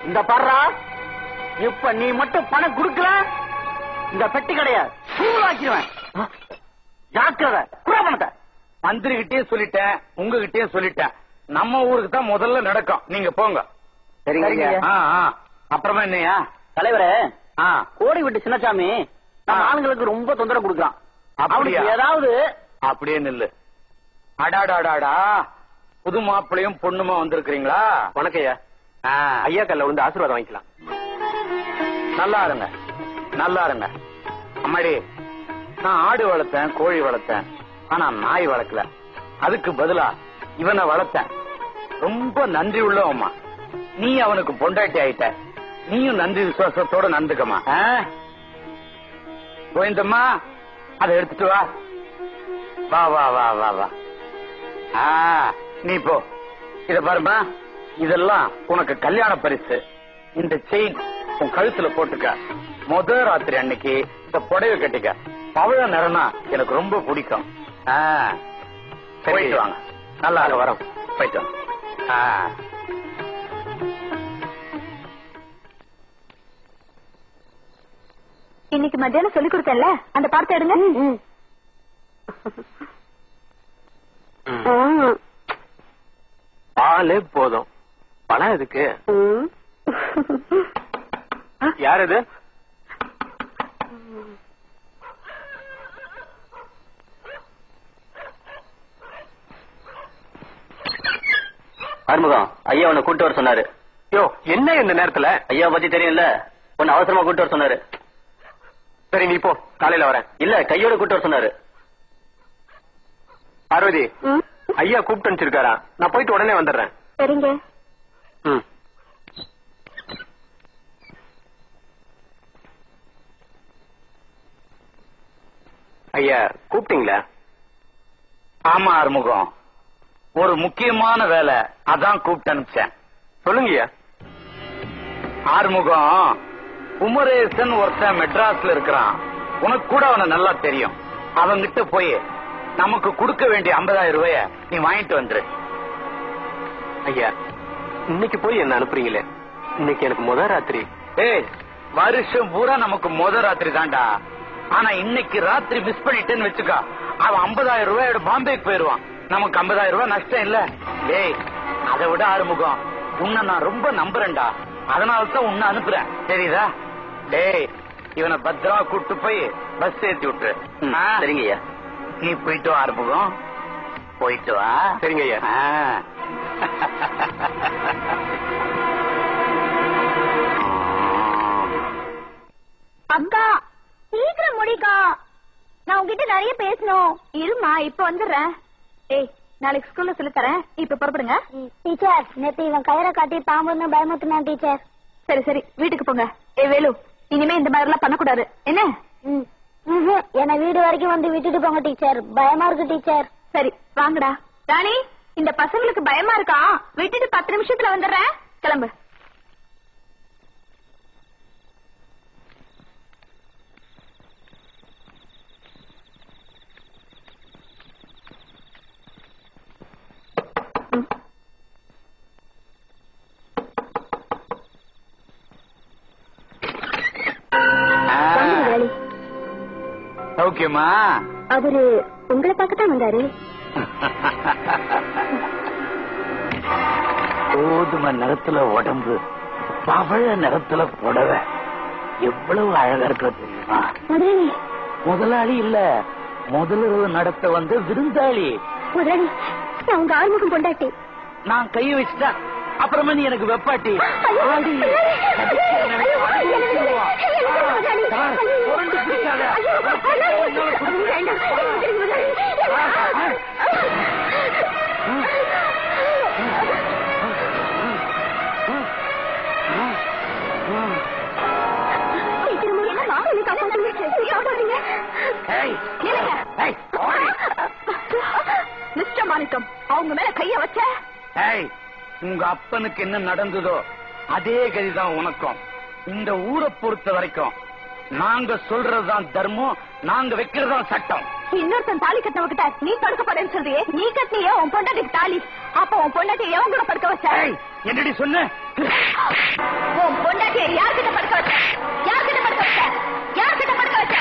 இந்த பர்றா, இப்ப நீ மட்டும் பணம் குடுக்கல, இந்த பெட்டி கடைய சூடாக்கிடுவேன். ஜாக்கிரதை, குறா பணத்தை. மந்திரி கிட்டயும் சொல்லிட்டேன், உங்ககிட்டயும் சொல்லிட்டேன். நம்ம ஊருக்கு தான் முதல்ல நடக்கும். நீங்க போங்க. சரிங்க. அப்புறமா என்னையா தலைவரே, கோடி விட்டு சின்னசாமி நம்ம ஆளுங்களுக்கு ரொம்ப தொந்தரவு கொடுக்கலாம். அப்படியா? ஏதாவது அப்படியே நில்லு. அடாடாடாடா, புது மாப்பிளையும் பொண்ணுமா வந்திருக்கிறீங்களா? வணக்கய்யா. ஐயா கல்ல வந்து ஆசீர்வாதம் வாங்கிக்கலாம். நல்லா இருங்க, நல்லா இருங்க. அம்மாடி, நான் ஆடு வளர்த்தேன், கோழி வளர்த்தேன், ஆனா நாய் வளர்க்கல. அதுக்கு பதிலா இவனை வளர்த்தேன். ரொம்ப நன்றி உள்ளவம்மா. நீ அவனுக்கு பொண்டாட்டி ஆயிட்ட. நீயும் நன்றி விசுவாசத்தோட நடந்துக்கமா. கோவிந்தம்மா, அதை எடுத்துட்டு வா. வா வா வா வா வா. நீ போ. இத பாருமா, இதெல்லாம் உனக்கு கல்யாண பரிசு. இந்த செயின் உன் கழுத்துல போட்டுக்க. முதல் ராத்திரி அன்னைக்கு இந்த புடவை கட்டிக்க. பவழ நிறம்னா எனக்கு ரொம்ப பிடிக்கும். போயிட்டு வாங்க. நல்லா வரோம். போயிட்டு வாங்க. இன்னைக்கு மத்தியானம் சொல்லி கொடுத்தேன்ல, அந்த பாடத்தை எடுங்க. பாலே போதும், பணம் எதுக்கு? யார் இது? ஆறுமுகம், ஐயா உன்னை கூட்டு வர சொன்னாரு. யோ, என்ன இந்த நேரத்துல? ஐயா பத்தி தெரியும்ல, உன்னை அவசரமா கூட்டு வர சொன்னாரு. சரி நீ போ, காலையில வரேன். இல்ல, கையோட கூட்டு வர சொன்னாரு. பார்வதி, ஐயா கூப்பிட்டு அனுப்பிச்சிருக்காரா? நான் போயிட்டு உடனே வந்துடுறேன். சரிங்க. ஐயா கூப்பிட்டீங்களா? ஆமா ஆறுமுகம், ஒரு முக்கியமான வேலை, அதான் கூப்பிட்டு அனுப்பிச்சேன். சொல்லுங்கய்யா. ஆறுமுகம், குமரேசன் ஒருத்தன் மெட்ராஸ்ல இருக்கிறான். உனக்கு கூட அவனை நல்லா தெரியும். அவன்கிட்ட போய் நமக்கு கொடுக்க வேண்டிய 50,000 ரூபாய நீ வாங்கிட்டு வந்துரு. ஐயா, இன்னைக்கு போய் என்ன அனுப்புறீங்களே? இன்னைக்கு எனக்கு முதல் ராத்திரி. ஏய், வருஷம் பூரா நமக்கு முதல் ராத்திரி தான்டா. ஆனா இன்னைக்கு ராத்திரி மிஸ் பண்ணிட்டேன்னு வச்சுக்கா, அவன் 50,000 ரூபாயோட பாம்பேக்கு போயிருவான். நமக்கு 50,000 ரூபாய் நஷ்டம் இல்ல. ஏய், அதை விட ஆறுமுகம், உன்னை நான் ரொம்ப நம்புறேன்டா. அதனாலதான் உன்னை அனுப்புறேன், தெரியுதா? டேய், இவனை பத்திரமா கூட்டு போய் பஸ் ஏத்தி விட்டுரு. சரிங்க ஐயா. நீ போயிட்டு வா ஆறுமுகம், போயிட்டு வா. சரிங்க ஐயா. அக்கா சீக்கிரம் முடிக்கா, நான் உங்ககிட்ட நிறைய பேசணும். இருமா, இப்ப வந்துடுறேன். ஏய், நாளைக்கு ஸ்கூல்ல சொல்லி தரேன். இப்ப புறப்படுங்க. டீச்சர், நேத்து இவன் கயிறை காட்டி பாம்புன்னு பயமுத்துனான் டீச்சர். சரி சரி, வீட்டுக்கு போங்க. ஏய் வேலு, இனிமே இந்த மாதிரி எல்லாம் பண்ணக்கூடாது என்ன? என்ன வீடு வரைக்கும் வந்து விட்டுட்டு போங்க டீச்சர், பயமா இருக்கு டீச்சர். சரி வாங்கடா. ராணி, இந்த பசங்களுக்கு பயமா இருக்கா? விட்டுட்டு 10 நிமிஷத்துல வந்துடுறேன். கிளம்பு. சௌக்கியமா? அவரு உங்களை பார்க்கத்தான் வந்தாரு. கோதுமை நிறத்துல உடம்பு, பவழ நிறத்துல புடவை, எவ்வளவு அழகா இருக்கிறது தெரியுமா? முதலாளி இல்ல, முதலிரவு நடத்த வந்த விருந்தாளி. முதலாளி, நான் உங்க ஆறுமுகம் கொண்டாட்டி. நான் கையை வச்சுட்டா அப்புறமா நீ எனக்கு வெப்பாட்டி. மிஸ்டர் மாணிக்கம், அவங்க மேல கைய வச்ச. உங்க அப்பனுக்கு என்ன நடந்ததோ அதே கதிதான் உனக்கும். இந்த ஊரை பொறுத்த வரைக்கும் நாங்க சொல்றதுதான் தர்மம், நாங்க வைக்கிறதுதான் சட்டம். இன்னொருத்தன் தாலி கட்டினவகிட்ட நீ தடுக்கப்படன்னு சொல்றியே, நீ கட்டினியே உன் பொண்டாட்டிக்கு தாலி, அப்ப உன் பொண்டாட்டியை எவன் கூட படுக்க வச்ச? என்னடி சொன்ன? உன் பொண்டாட்டியை யார்கிட்ட படுக்க வச்ச? யார்கிட்ட படுக்க வச்ச? யார்கிட்ட படுக்க வச்ச?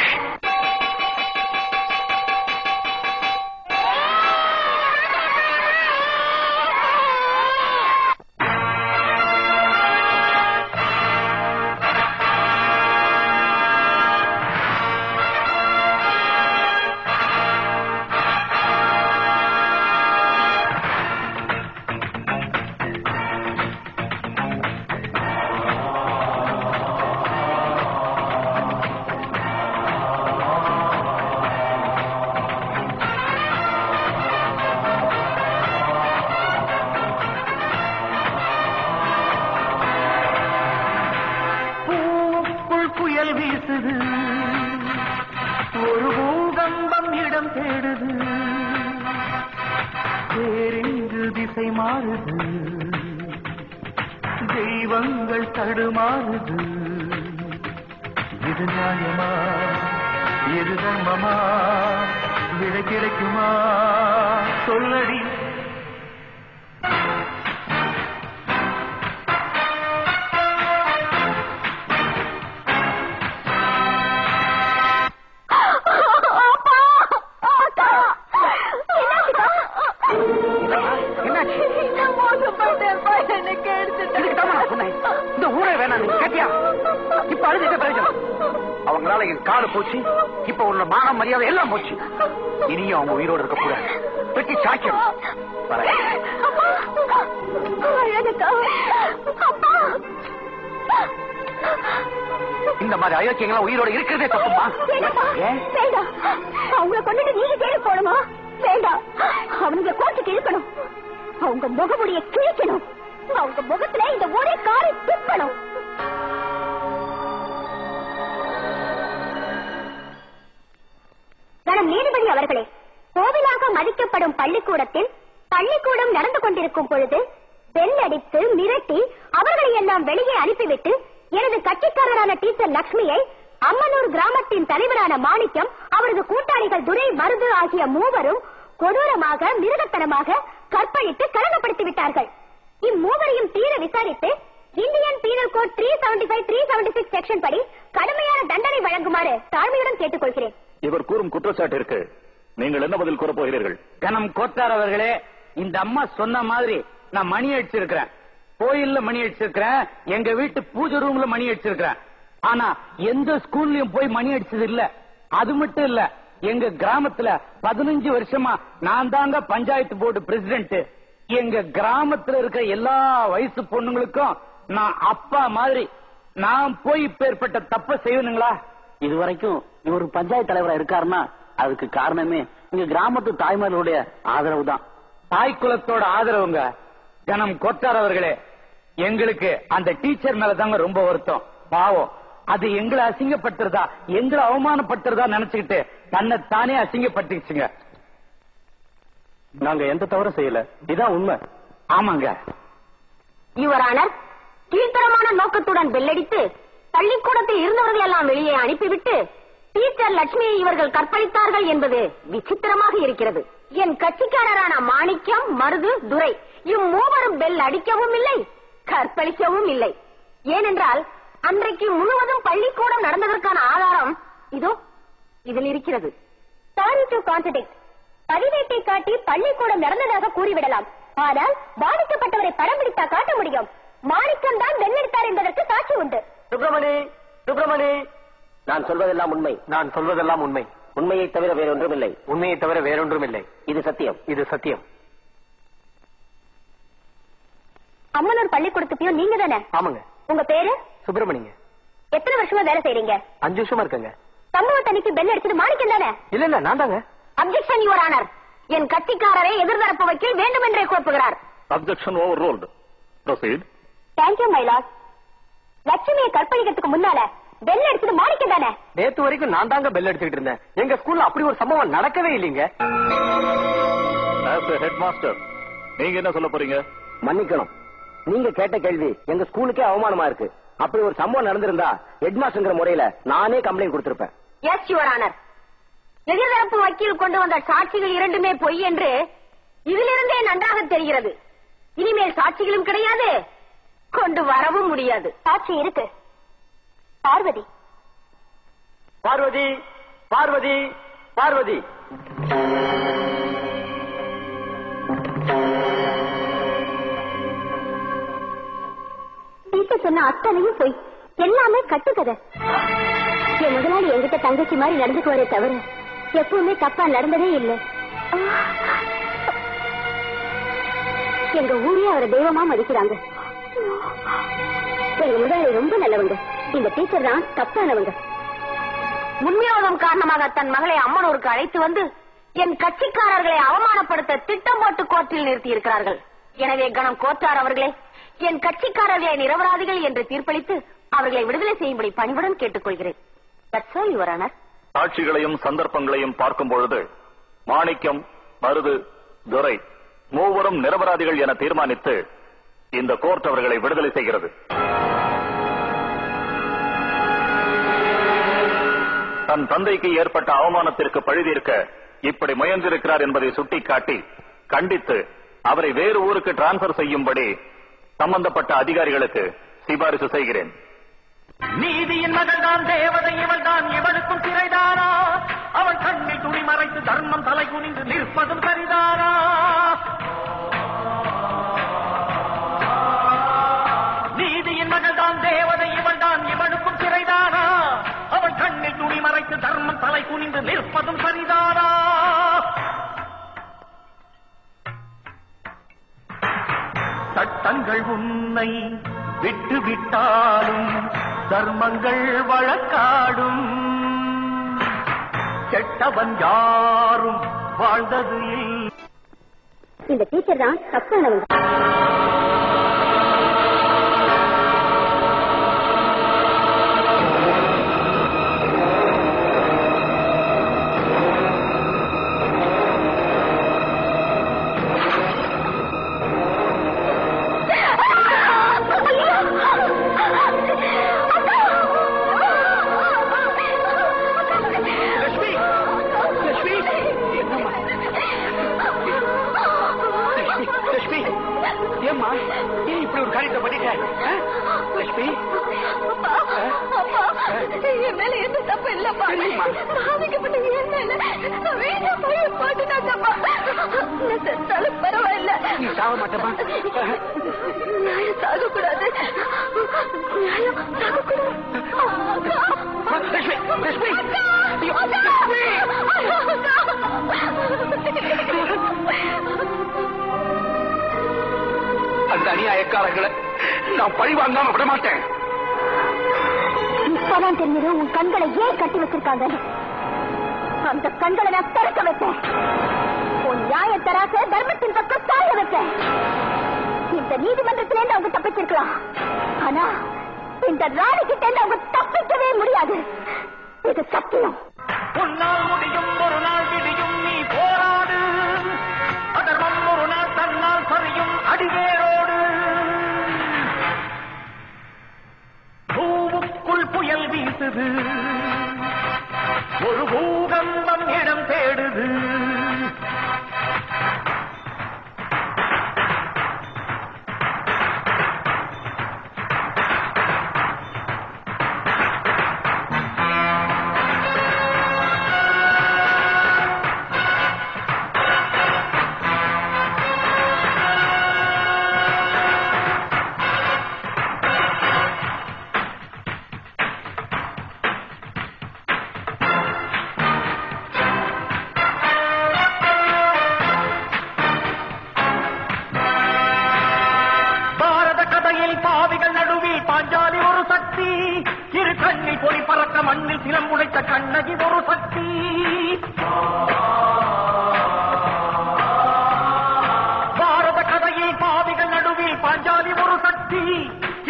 புயல் வீசுது, ஒரு பூகம்பம் இடம் தேடுது, வேறெங்கு திசை மாறுது, தெய்வங்கள் தடுமாறுது. இது நியாயமா, எது தர்மமா, விடை கிடைக்குமா சொல்லடி. இந்த ஊரே வேணாம் கேட்டியா? இப்ப அழுதுட்ட பிரயோஜனம். அவங்களால என் காடு போச்சு, இப்ப உள்ள மான மரியாதை எல்லாம் போச்சு. இனியும் அவங்க உயிரோடு இருக்க கூடாது. பெட்டி சாக்கியம். இந்த மாதிரி அயோக்கியங்களா உயிரோடு இருக்கிறதே தப்புமா? அவங்களை கொண்டுட்டு நீங்க ஜெயிலுக்கு போகணுமா? வேண்டாம், அவங்க கோர்ட்டுக்கு இழுக்கணும், அவங்க முகமுடிய கிழிக்கணும், அவங்க முகத்துல இந்த ஒரே காரை துப்பணும். நீதிபதி அவர்களே, கோவிலாக மதிக்கப்படும் பள்ளிக்கூடத்தில் பள்ளிக்கூடம் நடந்து கொண்டிருக்கும் பொழுது பெல் அடித்து மிரட்டி அவர்களை எல்லாம் வெளியே அனுப்பிவிட்டு எனது கட்சிக்காரரான டீச்சர் லட்சுமியை அம்மனூர் கிராமத்தின் தலைவரான மாணிக்கம், அவரது கூட்டாளிகள் துரை, மருது ஆகிய மூவரும் கொடூரமாக மிருகத்தனமாக கற்பழித்து களங்கப்படுத்தி விட்டார்கள். இம்மூவரையும் தீர விசாரித்து இந்தியன் பீனல் கோட் 375, 376 செக்ஷன் படி கடுமையான தண்டனை வழங்குமாறு தாழ்மையுடன் கேட்டுக் கொள்கிறேன். இவர் கூறும் குற்றச்சாட்டு இருக்கு, நீங்கள் என்ன பதில் கூறப் போகிறீர்கள்? கனம் கோத்தார் அவர்களே, இந்த அம்மா சொன்ன மாதிரி நான் மணி அடிச்சிருக்கிறேன், கோயில்ல மணி அடிச்சிருக்கிறேன், எங்க வீட்டு பூஜை ரூம்ல மணி அடிச்சிருக்கிறேன். ஆனா எந்த ஸ்கூல்லயும் போய் மணி அடிச்சது இல்ல. அது மட்டும் இல்ல, எங்க கிராமத்துல 15 வருஷமா நான் தாங்க பஞ்சாயத்து போர்டு பிரசிடென்ட். எங்க கிராமத்துல இருக்க எல்லா வயசு பொண்ணுங்களுக்கும் நான் அப்பா மாதிரி. நான் போய் இப்பேற்பட்ட தப்ப செய்வனுங்களா? இதுவரைக்கும் இவர் பஞ்சாயத்து தலைவரா இருக்காருன்னா அதுக்கு காரணமே இங்க கிராமத்து தாய்மார்களுடைய ஆதரவு தான். தாய் குலத்தோட ஆதரவுங்க. கனம் கோத்தார் அவர்களே, எங்களுக்கு அந்த டீச்சர் மேலதாங்க ரொம்ப வருத்தம். பாவம், அது எங்களை அசிங்கப்படுத்துறதா, எங்களை அவமானப்படுத்துறதா நினைச்சுக்கிட்டு தன்னை தானே அசிங்கப்பட்டுச்சுங்க. நாங்க எந்த தவறு செய்யல, இதான் உண்மை. ஆமாங்க. யுவரானர், கீழ்த்தரமான நோக்கத்துடன் பெல்லடித்து பள்ளிக்கூடத்தில் இருந்தவர்கள் எல்லாம் வெளியே அனுப்பிவிட்டு டீச்சர் லட்சுமியை இவர்கள் கற்பழித்தார்கள் என்பது விசித்திரமாக இருக்கிறது. என் கட்சிக்காரரான மாணிக்கம், மருது, துரை இம்மூவரும் பெல் அடிக்கவும் இல்லை, கற்பழிக்கவும் இல்லை. ஏனென்றால் அன்றைக்கு முழுவதும் பள்ளிக்கூடம் நடந்ததற்கான ஆதாரம் இதோ இதில் இருக்கிறது. Sorry to contradict. பதிவேட்டை காட்டி பள்ளிக்கூடம் நடந்ததாக கூறிவிடலாம். ஆனால் பாதிக்கப்பட்டவரை படம் பிடித்தா காட்ட முடியும். மாணிக்கம் தான் வெள்ளெடுத்தார் என்பதற்கு சாட்சி உண்டு. சுப்பிரமணி, நான் சொல்வதெல்லாம் உண்மை. நான் சொல்வதெல்லாம் உண்மை. உண்மையை தவிர வேறொன்றும் இல்லை. உண்மையை தவிர வேறொன்றும் இல்லை. இது சத்தியம். இது சத்தியம். அம்மனூர் பள்ளிக்கூடத்துக்கு நீங்க தானே? ஆமாங்க. உங்க பேரு? சுப்பிரமணிங்க. எத்தனை வருஷமா வேலை செய்றீங்க? 5 வருஷமா இருக்குங்க. சம்பவத்தன்னைக்கு பெல் அடிச்சது மாணிக்கம் தானே? இல்ல நான் தாங்க. Objection your honour. என் கட்சிக்காரரை எதிர்தரப்பு வக்கீல் வேண்டுமென்றே கோப்புகிறார். Objection overruled. Proceed. Thank you my lord. லட்சுமியை கற்பழிக்கிறதுக்கு முன்னால பெல் அடிச்சது மாணிக்கம் தானே? நேத்து வரைக்கும் நான் தாங்க பெல் அடிச்சுட்டு இருந்தேன். எங்க ஸ்கூல்ல அப்படி ஒரு சம்பவம் நடக்கவே இல்லைங்க. ஹெட் மாஸ்டர், நீங்க என்ன சொல்ல போறீங்க? மன்னிக்கணும், நீங்க கேட்ட கேள்வி எங்க ஸ்கூலுக்கே அவமானமா இருக்கு. அப்படி ஒரு சம்பவம் நடந்திருந்தா ஹெட்மாஸ்டர்ங்கிற முறையில நானே கம்ப்ளைண்ட் கொடுத்திருப்பேன். Yes your honour. எதிர்தரப்பு வக்கீல் கொண்டு வந்த சாட்சிகள் இரண்டுமே பொய் என்று இதிலிருந்தே நன்றாக தெரிகிறது. இனிமேல் சாட்சிகளும் கிடையாது, கொண்டு வரவும் முடியாது. சாட்சி இருக்கு. பார்வதி பார்வதி பார்வதி பார்வதி. டீச்சர் சொன்ன அத்தனையும் போய் எல்லாமே கட்டுக்கதை. என் முதலாளி என்கிட்ட தங்கச்சி மாதிரி நடந்துக்குவாரே தவிர எப்பவுமே தப்பா நடந்ததே இல்லை. எங்க ஊரே அவரை தெய்வமா மதிக்கிறாங்க. எங்க முதலாளி ரொம்ப நல்லவங்க. இந்த டீச்சர் தான் தப்பானவங்க. முன்விரோதம் காரணமாக தன் மகளை அம்மனூருக்கு அழைத்து வந்து என் கட்சிக்காரர்களை அவமானப்படுத்த திட்டம் போட்டு கோர்ட்டில் நிறுத்தி இருக்கிறார்கள். எனவே கணம் கோர்ட்டார் அவர்களே, என் கட்சிக்காரர்களை நிரபராதிகள் என்று தீர்ப்பளித்து அவர்களை விடுதலை செய்யும்படி பணிவுடன் கேட்டுக்கொள்கிறேன். சாட்சிகளையும் சந்தர்ப்பங்களையும் பார்க்கும் பொழுது மாணிக்கம், மருது, துரை மூவரும் நிரபராதிகள் என தீர்மானித்து இந்த கோர்ட் அவர்களை விடுதலை செய்கிறது. தன் தந்தைக்கு ஏற்பட்ட அவமானத்திற்கு பழிதீர்க்க இப்படி முயன்றிருக்கிறார் என்பதை சுட்டிக்காட்டி கண்டித்து அவரை வேறு ஊருக்கு டிரான்ஸ்பர் செய்யும்படி சம்பந்தப்பட்ட அதிகாரிகளுக்கு சிபாரிசு செய்கிறேன். நீதியின் மகள்தான் தேவதை, இவள்தான் இவனுக்கும் சிறைதானா? அவள் கண்ணில் துணி மறைத்து தர்மம் தலை குனிந்து நிற்பதும் சரிதானா? நீதியின் மகள்தான் தேவதை, இவள்தான் இவனுக்கும் சிறைதானா? அவள் கண்ணில் துணி மறைத்து தர்மம் தலை குனிந்து நிற்பதும் சரிதானா? சட்டங்கள் உன்னை விட்டு விட்டாலும் தர்மங்கள் வழக்காடும். கெட்டவன் யாரும் வாழ்ந்தது இல்லை. இந்த டீச்சர் தான் தப்பானவங்க. ஏம்மா ஏன் இப்படி ஒரு காரியத்தை பண்ணிட்டேன்? லட்சுமி, என் மேல எந்த தப்பு இல்லப்பா. பாதிக்கப்பட்ட என் மேல வீட்டை போய் போட்டுட்டாங்கப்பா. நான் செத்தாலும் பரவாயில்ல. நீ சாக மாட்டேமா? நியாயம் சாகக்கூடாது. நியாயம் சாகக்கூடாது. லட்சுமி, அந்த அநியாயக்காரர்களை நான் பழி வாங்காம விட மாட்டேன். இப்பதான் தெரிஞ்சது உன் கண்களை ஏன் கட்டி வச்சிருக்காங்க. அந்த கண்களை நான் திறக்க வைப்பேன். உன் நியாய தராச தர்மத்தின் பக்கம் சாய வைப்பேன். இந்த நீதிமன்றத்திலேருந்து அவங்க தப்பிச்சிருக்கலாம், ஆனா இந்த ராணி கிட்ட இருந்து அவங்க தப்பிக்கவே முடியாது. இது சத்தியம். உன்னால் முடியும், ஒரு நாள் விடியும், நீ போராடு. அதர்மம் ஒரு நாள் தன்னால் சரியும், அடிவேரோடு. பூவுக்குள் புயல் வீசுது, ஒரு பூகம்பம் இடம் தேடுது. கண்ணகி ஒரு சக்தி. பாரத கதையில் பாவிகள் நடுவில் பாஞ்சாலி ஒரு சக்தி.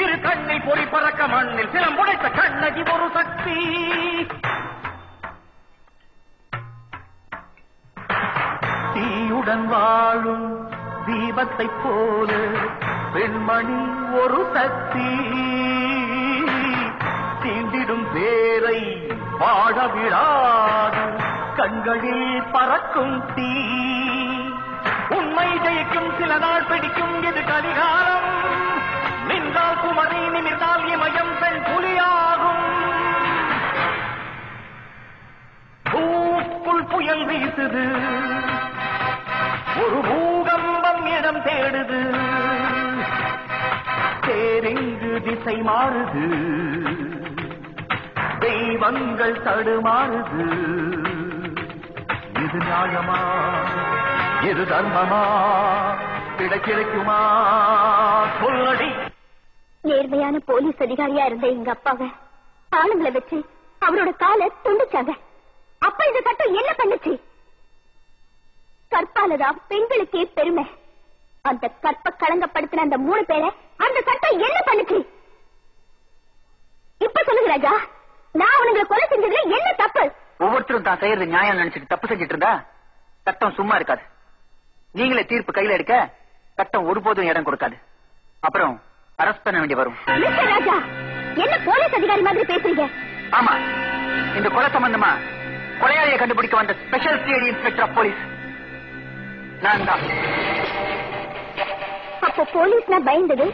இரு கண்ணில் பொறி பறக்க மண்ணில் சிலம்புடைத்த கண்ணகி ஒரு சக்தி. தீயுடன் வாழும் தீபத்தை போல பெண்மணி ஒரு சக்தி. தீண்டிடும் பேரை வாழ விடாது கண்களில் பறக்கும் தீ. உண்மை ஜெயிக்கும் சில நாள் பிடிக்கும் இது கலிகாலம். நின்றால் குமரி நிமிர்ந்தால் இமயம் பெண் புலியாகும். பூப்புள் புயல் வீசுது, ஒரு பூகம்பம் இடம் தேடுது. தேரிங்கு திசை மாறுது, தெய்வங்கள் தடுமாறுது. இது நியாயமா, இது தர்மமா, கிடைக்குமா சொல்லடி. நேர்மையான போலீஸ் அதிகாரியா இருந்த எங்க அப்பாவை ஆளுங்களை வச்சு அவரோட காலை துண்டிச்சாங்க. அப்ப இந்த சட்டம் என்ன பண்ணுச்சு? கற்பாலதான் பெண்களுக்கே பெருமை. அந்த கற்ப களங்கப்படுத்தின அந்த 3 பேரை அந்த சட்டம் என்ன பண்ணுச்சு? இப்ப சொல்லுங்க ராஜா, நான் அவனுங்களை கொலை செஞ்சதுல என்ன தப்பு? ஒவ்வொருத்தரும் தான் செய்யறது நியாயம் நினைச்சிட்டு தப்பு செஞ்சிட்டு இருந்தா சட்டம் சும்மா இருக்காது. நீங்களே தீர்ப்பு கையில எடுக்க சட்டம் ஒருபோதும் இடம் கொடுக்காது. அப்புறம் அரெஸ்ட் பண்ண வேண்டி வரும். மிஸ்டர் ராஜா, என்ன போலீஸ் அதிகாரி மாதிரி பேசுறீங்க? ஆமா, இந்த கொலை சம்பந்தமா கொலையாளியை கண்டுபிடிக்க வந்த special CID inspector of police நான் தான். அப்போ போலீஸ்னா பயந்தது,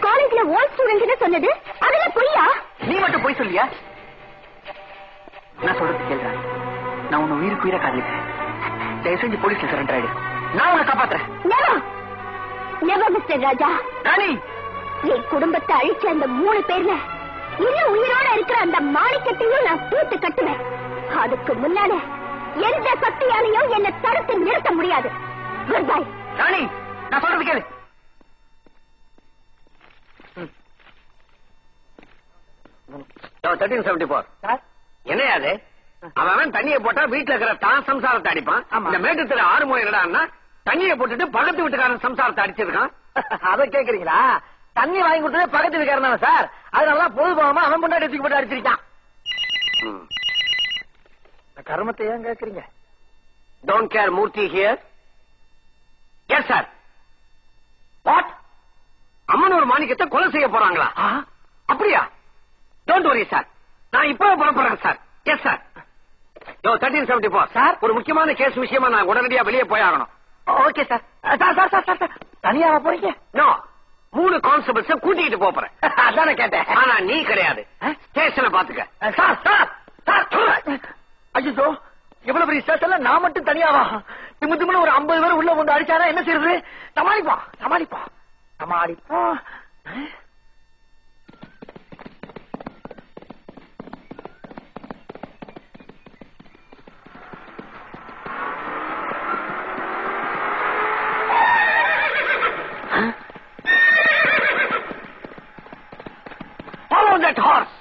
காலேஜ்ல ஓல்ட் ஸ்டூடெண்ட் சொன்னது அதெல்லாம் பொய்யா? நீ மட்டும் போய் சொல்லியா? நான் சொல்றது கேள்றா. நான் உன்னை உயிருக்கு உயிரை காதலிக்கிறேன். தயவு செஞ்சு போலீஸ்ல சரண்டர் ஆயிடு. நான் உன்னை காப்பாத்துறேன். நெவர் மிஸ்டர் ராஜா. ராணி, என் குடும்பத்தை அழிச்ச அந்த 3 பேர்ல இன்னும் உயிரோட இருக்கிற அந்த மாணிக்கத்தையும் நான் தூத்து கட்டுவேன். அதுக்கு முன்னால எந்த சக்தியாலையும் என்னை தடுத்து நிறுத்த முடியாது. Good bye. ராணி, நான் சொல்றது கேளு. என்னையாது அவன் தண்ணியை போட்டா வீட்டுல இருக்கிற தான் சம்சாரத்தை அடிப்பான். இந்த மேட்டுத்துல 6 மணி என்னடா தண்ணியை போட்டுட்டு பக்கத்து வீட்டுக்காரன் சம்சாரத்தை அடிச்சிருக்கான். அதை கேக்குறீங்களா? தண்ணி வாங்கி கொடுத்ததே பக்கத்து வீட்டுக்காரன் சார். அதனாலதான் பொது போகாம அவன் முன்னாடி தூக்கி போட்டு அடிச்சிருக்கான். கர்மத்தை ஏன் கேக்குறீங்க? Don't care Murthy here. Yes sir. What? அம்மன் ஒரு மாணிக்கத்தை கொலை செய்ய போறாங்களா? அப்படியா? டோன்ட் வரி சார், நான் இப்பவே புறப்படுறேன் சார். Yes sir. 1374 சார், ஒரு முக்கியமான கேஸ் விஷயமா நான் உடனடியா வெளியே போயாகணும். Okay sir. சார் தனியாவா போறீங்க? நோ, 3 கான்ஸ்டபிள்ஸ் கூட்டிட்டு போறேன். அதான கேட்டேன். ஆனா நீ கிடையாது. ஸ்டேஷனை பாத்துக்க. Sir sir sir. ஐயோ, எவ்வளவு பெரிய ஸ்டேஷன்ல நான் மட்டும் தனியாவா? திமுன்னு ஒரு 50 பேர் உள்ள வந்து அடிச்சாரா என்ன செய்யறது? சமாளிப்போம். Follow that horse.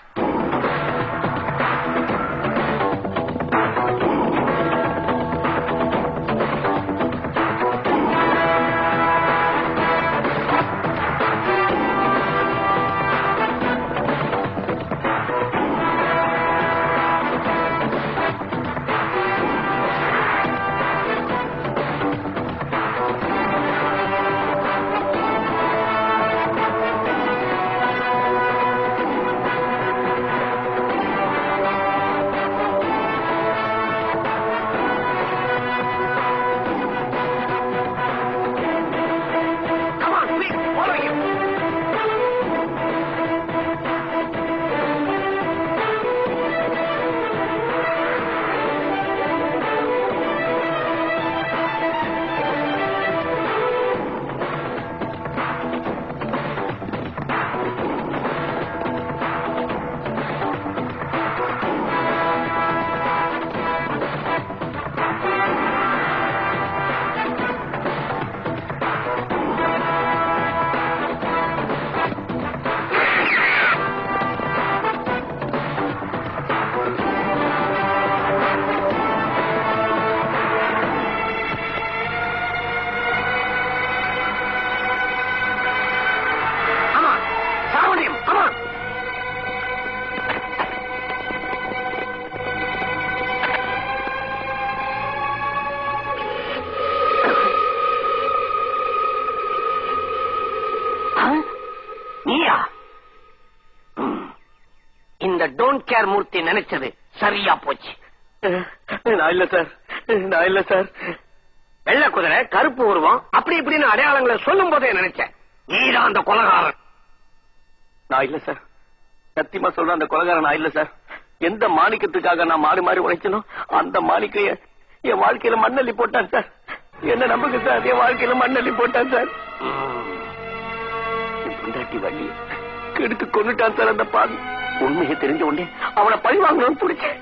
கேர் மூர்த்தி நினைச்சது சரியா போச்சு. நான் இல்ல சார், நான் இல்ல சார். வெள்ளை குதிரை, கருப்பு உருவம், அப்படி இப்படின்னு அடையாளங்களை சொல்லும் போதே நினைச்சேன் நீதான் அந்த கொலைகாரன். நான் இல்ல சார், சத்தியமா சொல்றேன், அந்த கொலைகாரன் நான் இல்ல சார். எந்த மாணிக்கத்துக்காக நான் மாறி மாறி உழைச்சனும் அந்த மாணிக்கைய என் வாழ்க்கையில மண்ணள்ளி போட்டான் சார். என்ன நம்புங்க சார், என் வாழ்க்கையில மண்ணள்ளி போட்டான் சார். என் பொண்டாட்டி வள்ளி கெடுத்து கொண்டுட்டான் சார் அந்த பாவி. உண்மையை தெரிஞ்ச உடனே அவனை பழி வாங்கணும்னு துடிச்சேன்.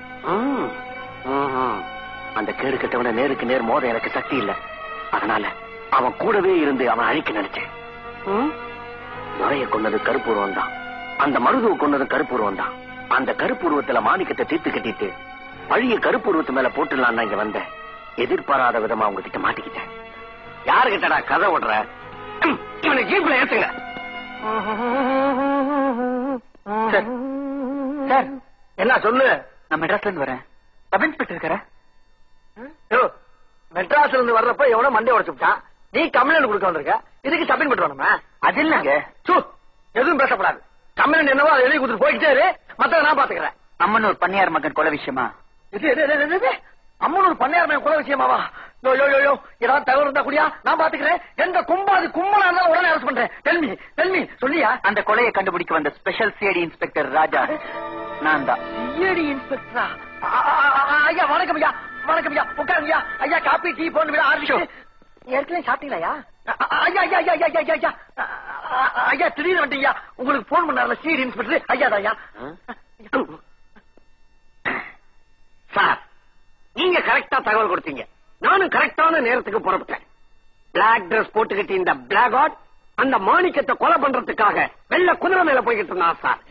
அந்த கேடு கட்டவனை நேருக்கு நேர் மோத எனக்கு சக்தி இல்ல. அதனால அவன் கூடவே இருந்து அவன் அழிக்க நினைச்சேன். நுரைய கொண்டது கருப்பூர்வம் தான், அந்த மருதுவை கொண்டது கருப்பூர்வம் தான். அந்த கருப்பூர்வத்துல மாணிக்கத்தை தீர்த்து கட்டிட்டு பழிய கருப்பூர்வத்து மேல போட்டுலாம் இங்க வந்தேன். எதிர்பாராத விதமா அவங்க கிட்ட மாட்டிக்கிட்டேன். யாருகிட்டடா கதை விடுற? இவனை ஜீப்ல ஏத்துங்க. சார் என்ன சொல்லு? நான் மெட்ராஸ்ல இருந்து வரேன். சப் இன்ஸ்பெக்டர் இருக்காரா? மெட்ராஸ்ல இருந்து வர்றப்ப எவனோ மண்டே உடைச்சுட்டான். நீ கம்ப்ளைண்ட் கொடுக்க வந்திருக்க, இதுக்கு சப்மிட் பண்ணிட்டு வரணுமா? அது இல்லங்க. எதுவும் பேசப்படாது. கம்ப்ளைண்ட் என்னவோ அதை எழுதி கொடுத்துட்டு போயிட்டே இரு, மத்தத நான் பாத்துக்கிறேன். அம்மனூர் பண்ணையார் மகன் கொலை விஷயமா? அம்மனூர் பண்ணையார் மகன் கொலை விஷயமாவா? யோ ஏதாவது தகவல் இருந்தா கூடியா, நான் பாத்துக்கிறேன். எந்த கும்பாது கும்பலா இருந்தாலும் உடனே அரெஸ்ட் பண்றேன். டெல்மி சொல்லியா? அந்த கொலையை கண்டுபிடிக்க வந்த ஸ்பெஷல் சிஐடி இன்ஸ்பெக்டர் ராஜா நான் தான். சிஐடி இன்ஸ்பெக்டரா? ஐயா வணக்கம் ஐயா. வணக்கம் ஐயா, உட்காருங்க ஐயா. காப்பி டீ போன்னு ஆரம்பிச்சு ஏற்கனவே சாப்பிட்டீங்களா? ஐயா திடீர்னு வந்துட்டீங்க. உங்களுக்கு போன் பண்ணார்ல சிஐடி இன்ஸ்பெக்டர் ஐயா தான் ஐயா. சார், நீங்க கரெக்டா தகவல் கொடுத்தீங்க. நானும் கரெக்டான நேரத்துக்கு புறப்பட்டேன். பிளாக் டிரெஸ் போட்டுக்கிட்டு இந்த பிளாக் ஆட் அந்த மாணிக்கத்தை கொலை பண்றதுக்காக வெள்ள குதிரை மேல போய்கிட்டு இருந்தான் சார்.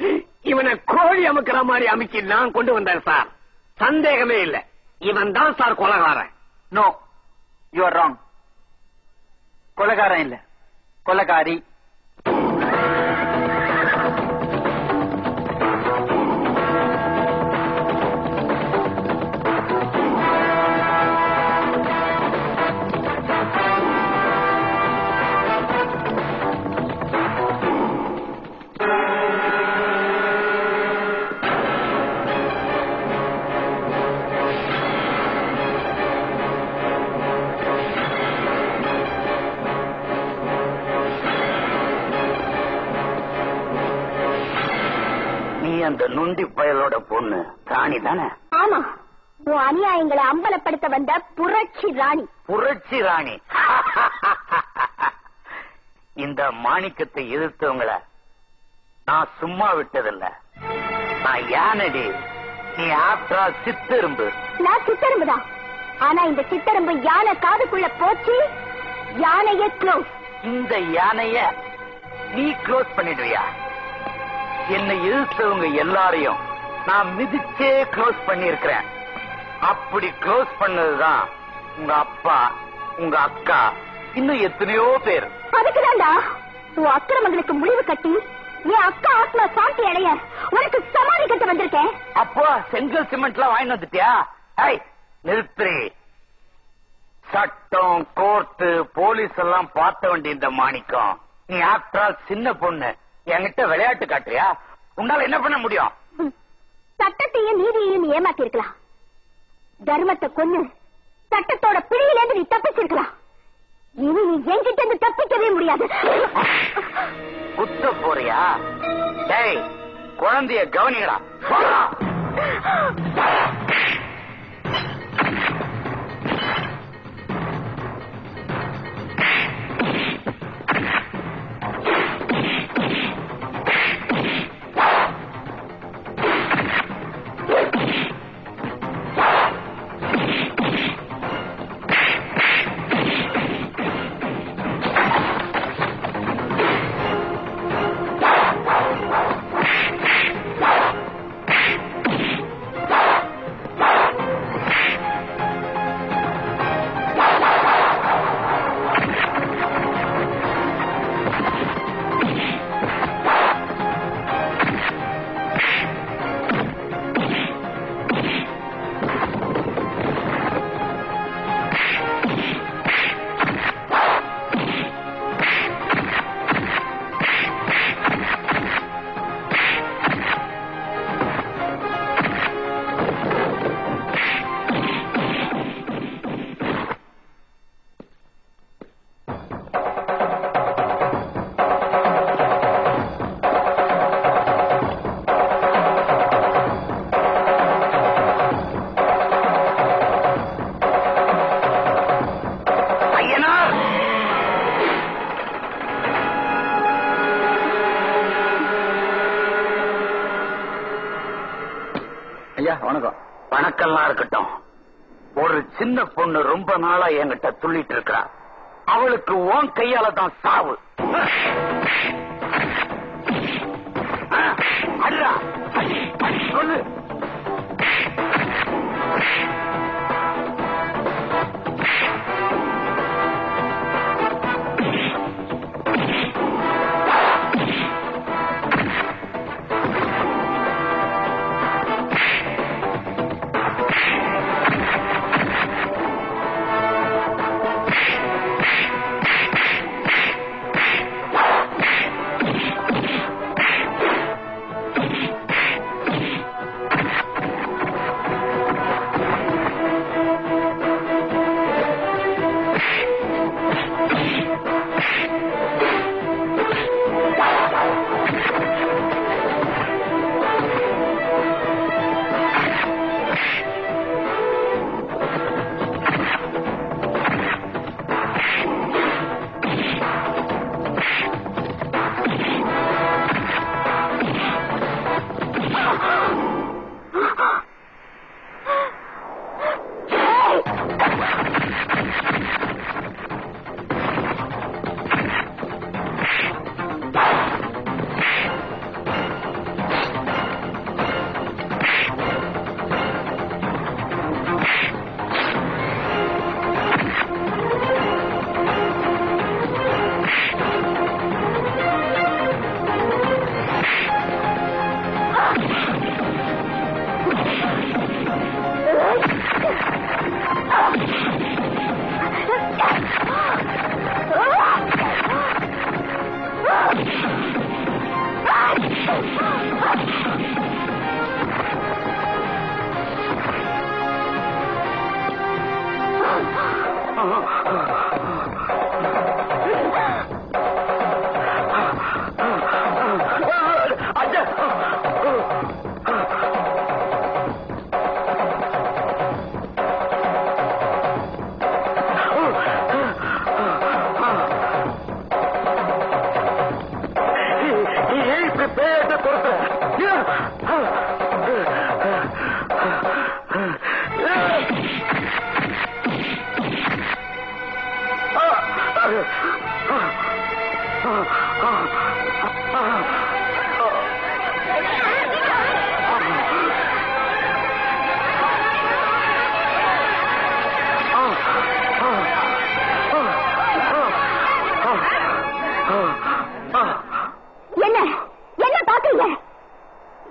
இவனை கோழி அமுக்கிற மாதிரி அமுக்கி நான் கொண்டு வந்தேன் சார். சந்தேகமே இல்ல, இவன் தான் சார் கொலைகாரன். No, you are wrong. கொலைகாரன் இல்ல, கொலைகாரி. அந்த நுண்டி பயலோட பொண்ணு ராணி தானே? ஆமா, உன் அநியாயங்களை அம்பலப்படுத்த வந்த புரட்சி ராணி. புரட்சி ராணி. இந்த மாணிக்கத்தை எதிர்த்தவங்கள நான் சும்மா விட்டதில்ல. நான் யானடி, நீ ஆப்டா சித்தெரும்பு. நான் சித்தெரும்புதான். ஆனா இந்த சித்தெரும்பு யானை காதுக்குள்ள போச்சு, யானையே க்ளோஸ். இந்த யானைய நீ க்ளோஸ் பண்ணிடுவியா? என்னை எதிர்த்தவங்க எல்லாரையும் நான் மிதிச்சே க்ளோஸ் பண்ணிருக்கிறேன். அப்படி க்ளோஸ் பண்ணதுதான் உங்க அப்பா, உங்க அக்கா, இன்னும் எத்தனையோ பேர். அதுக்குதான்டா உன் அக்கிரமங்களுக்கு முடிவு கட்டி என் அக்கா ஆத்மா சாந்தி அடைய உனக்கு சமாதி கட்ட வந்திருக்கேன். அப்போ செங்கல் சிமெண்ட் எல்லாம் வாங்கி வந்துட்டியா? நிறுத்திரி. சட்டம், கோர்ட்டு, போலீஸ் எல்லாம் பார்த்த வேண்டிய இந்த மாணிக்கம், நீ ஆப்டர் சின்ன பொண்ணு என்கிட்ட விளையாட்டு காட்டுறியா? உன்னால என்ன பண்ண முடியும்? சட்டத்தையும் நீதியையும் ஏமாத்தி இருக்கலாம். தர்மத்தை கொன்னு சட்டத்தோட பிடியிலேருந்து நீ தப்பிச்சிருக்கலாம். இனி நீ என்கிட்ட இருந்து தப்பிக்கவே முடியாது. குத்த போறியா? டேய், குழந்தைய கவனிங்களா? வணக்கம். வணக்கம்லாம் இருக்கட்டும். ஒரு சின்ன பொண்ணு ரொம்ப நாளா என்கிட்ட துள்ளிட்டு இருக்கா. அவளுக்கு உன் கையால தான் சாவு. அட்ரா சொல்லு.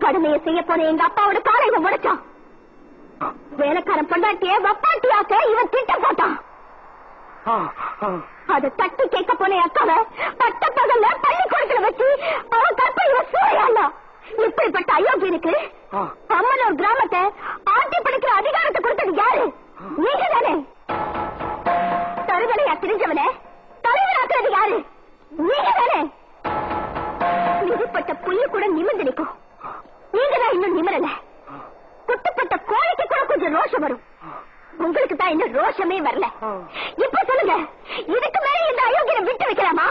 கடுமையை செய்ய போன எங்க அப்பாவோட காலை இவன் முடிச்சான். வேலைக்காரன் பொண்டாட்டிய வப்பாட்டியாக்க இவன் திட்டம் போட்டான். அதை தட்டி கேட்க போன அக்காவை பட்ட பகல்ல பள்ளிக்கூடத்துல வச்சு அவன் கற்பனை சூறையாண்டா. இப்படிப்பட்ட அயோக்கியனுக்கு அம்மனூர் கிராமத்தை ஆட்டி படிக்கிற அதிகாரத்தை கொடுத்தது யாரு? நீங்க தானே. தருதலையா தெரிஞ்சவன தலைவராக்குறது யாரு? நீங்க தானே. மிதிப்பட்ட புல்லு கூட நிமிர்ந்து நிற்கும். நீங்க தான் இன்னும் நிமிரல. குட்டுப்பட்ட கோழிக்கு கூட கொஞ்சம் ரோஷம் வரும். உங்களுக்கு தான் இன்னும் ரோஷமே வரல. இப்ப சொல்லுங்க, இதுக்கு மேல இந்த அயோக்கியம் விட்டு வைக்கலாமா?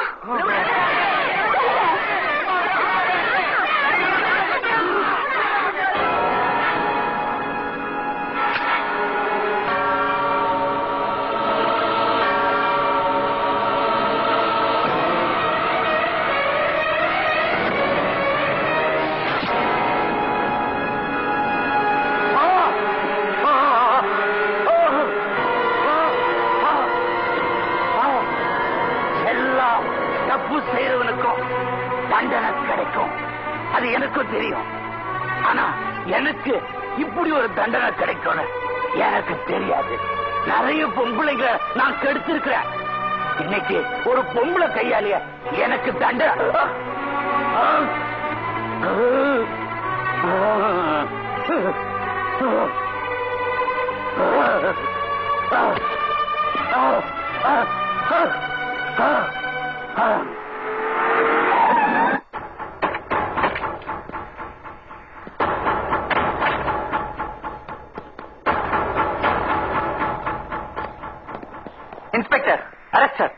அது எனக்கும் தெரியும். ஆனா எனக்கு இப்படி ஒரு தண்டனை கிடைக்கும் எனக்கு தெரியாது. நிறைய பொம்பளைங்களை நான் கெடுத்திருக்கிறேன். இன்னைக்கு ஒரு பொம்பளை கையாலிய எனக்கு தண்டனை. Inspector, arrest sir.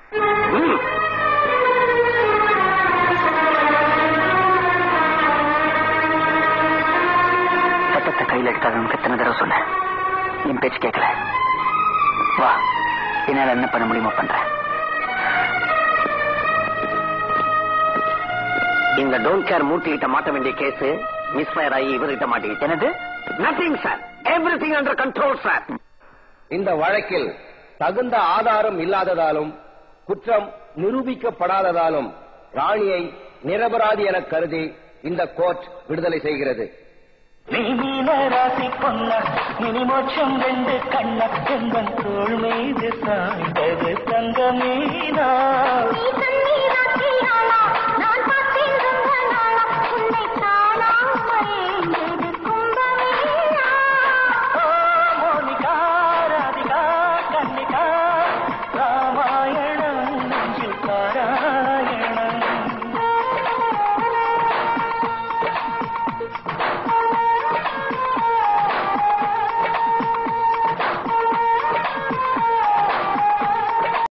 சட்டத்தை கையில் எடுக்காதவனுக்கு எத்தனை தடவை சொன்னேன், என் பேச்சு கேட்கல. வா, என்னால என்ன பண்ண முடியுமோ பண்றேன். இந்த டோன்ட் கேர் மூர்த்தி கிட்ட மாட்ட வேண்டிய கேஸ் மிஸ்ஃபயர் ஆகி இவர்கிட்ட மாட்டிக்கிட்டு. என்னது? Nothing sir, everything under control sir. இந்த வழக்கில் தகுந்த ஆதாரம் இல்லாததாலும் குற்றம் நிரூபிக்கப்படாததாலும் ராணியை நிரபராதி என கருதி இந்த கோர்ட் விடுதலை செய்கிறது. ராசி பொன்ன மினிமோட்சம் ரெண்டு கண்ண எங்கள் தோள் மீது சாய்ந்தது தங்க மீனா.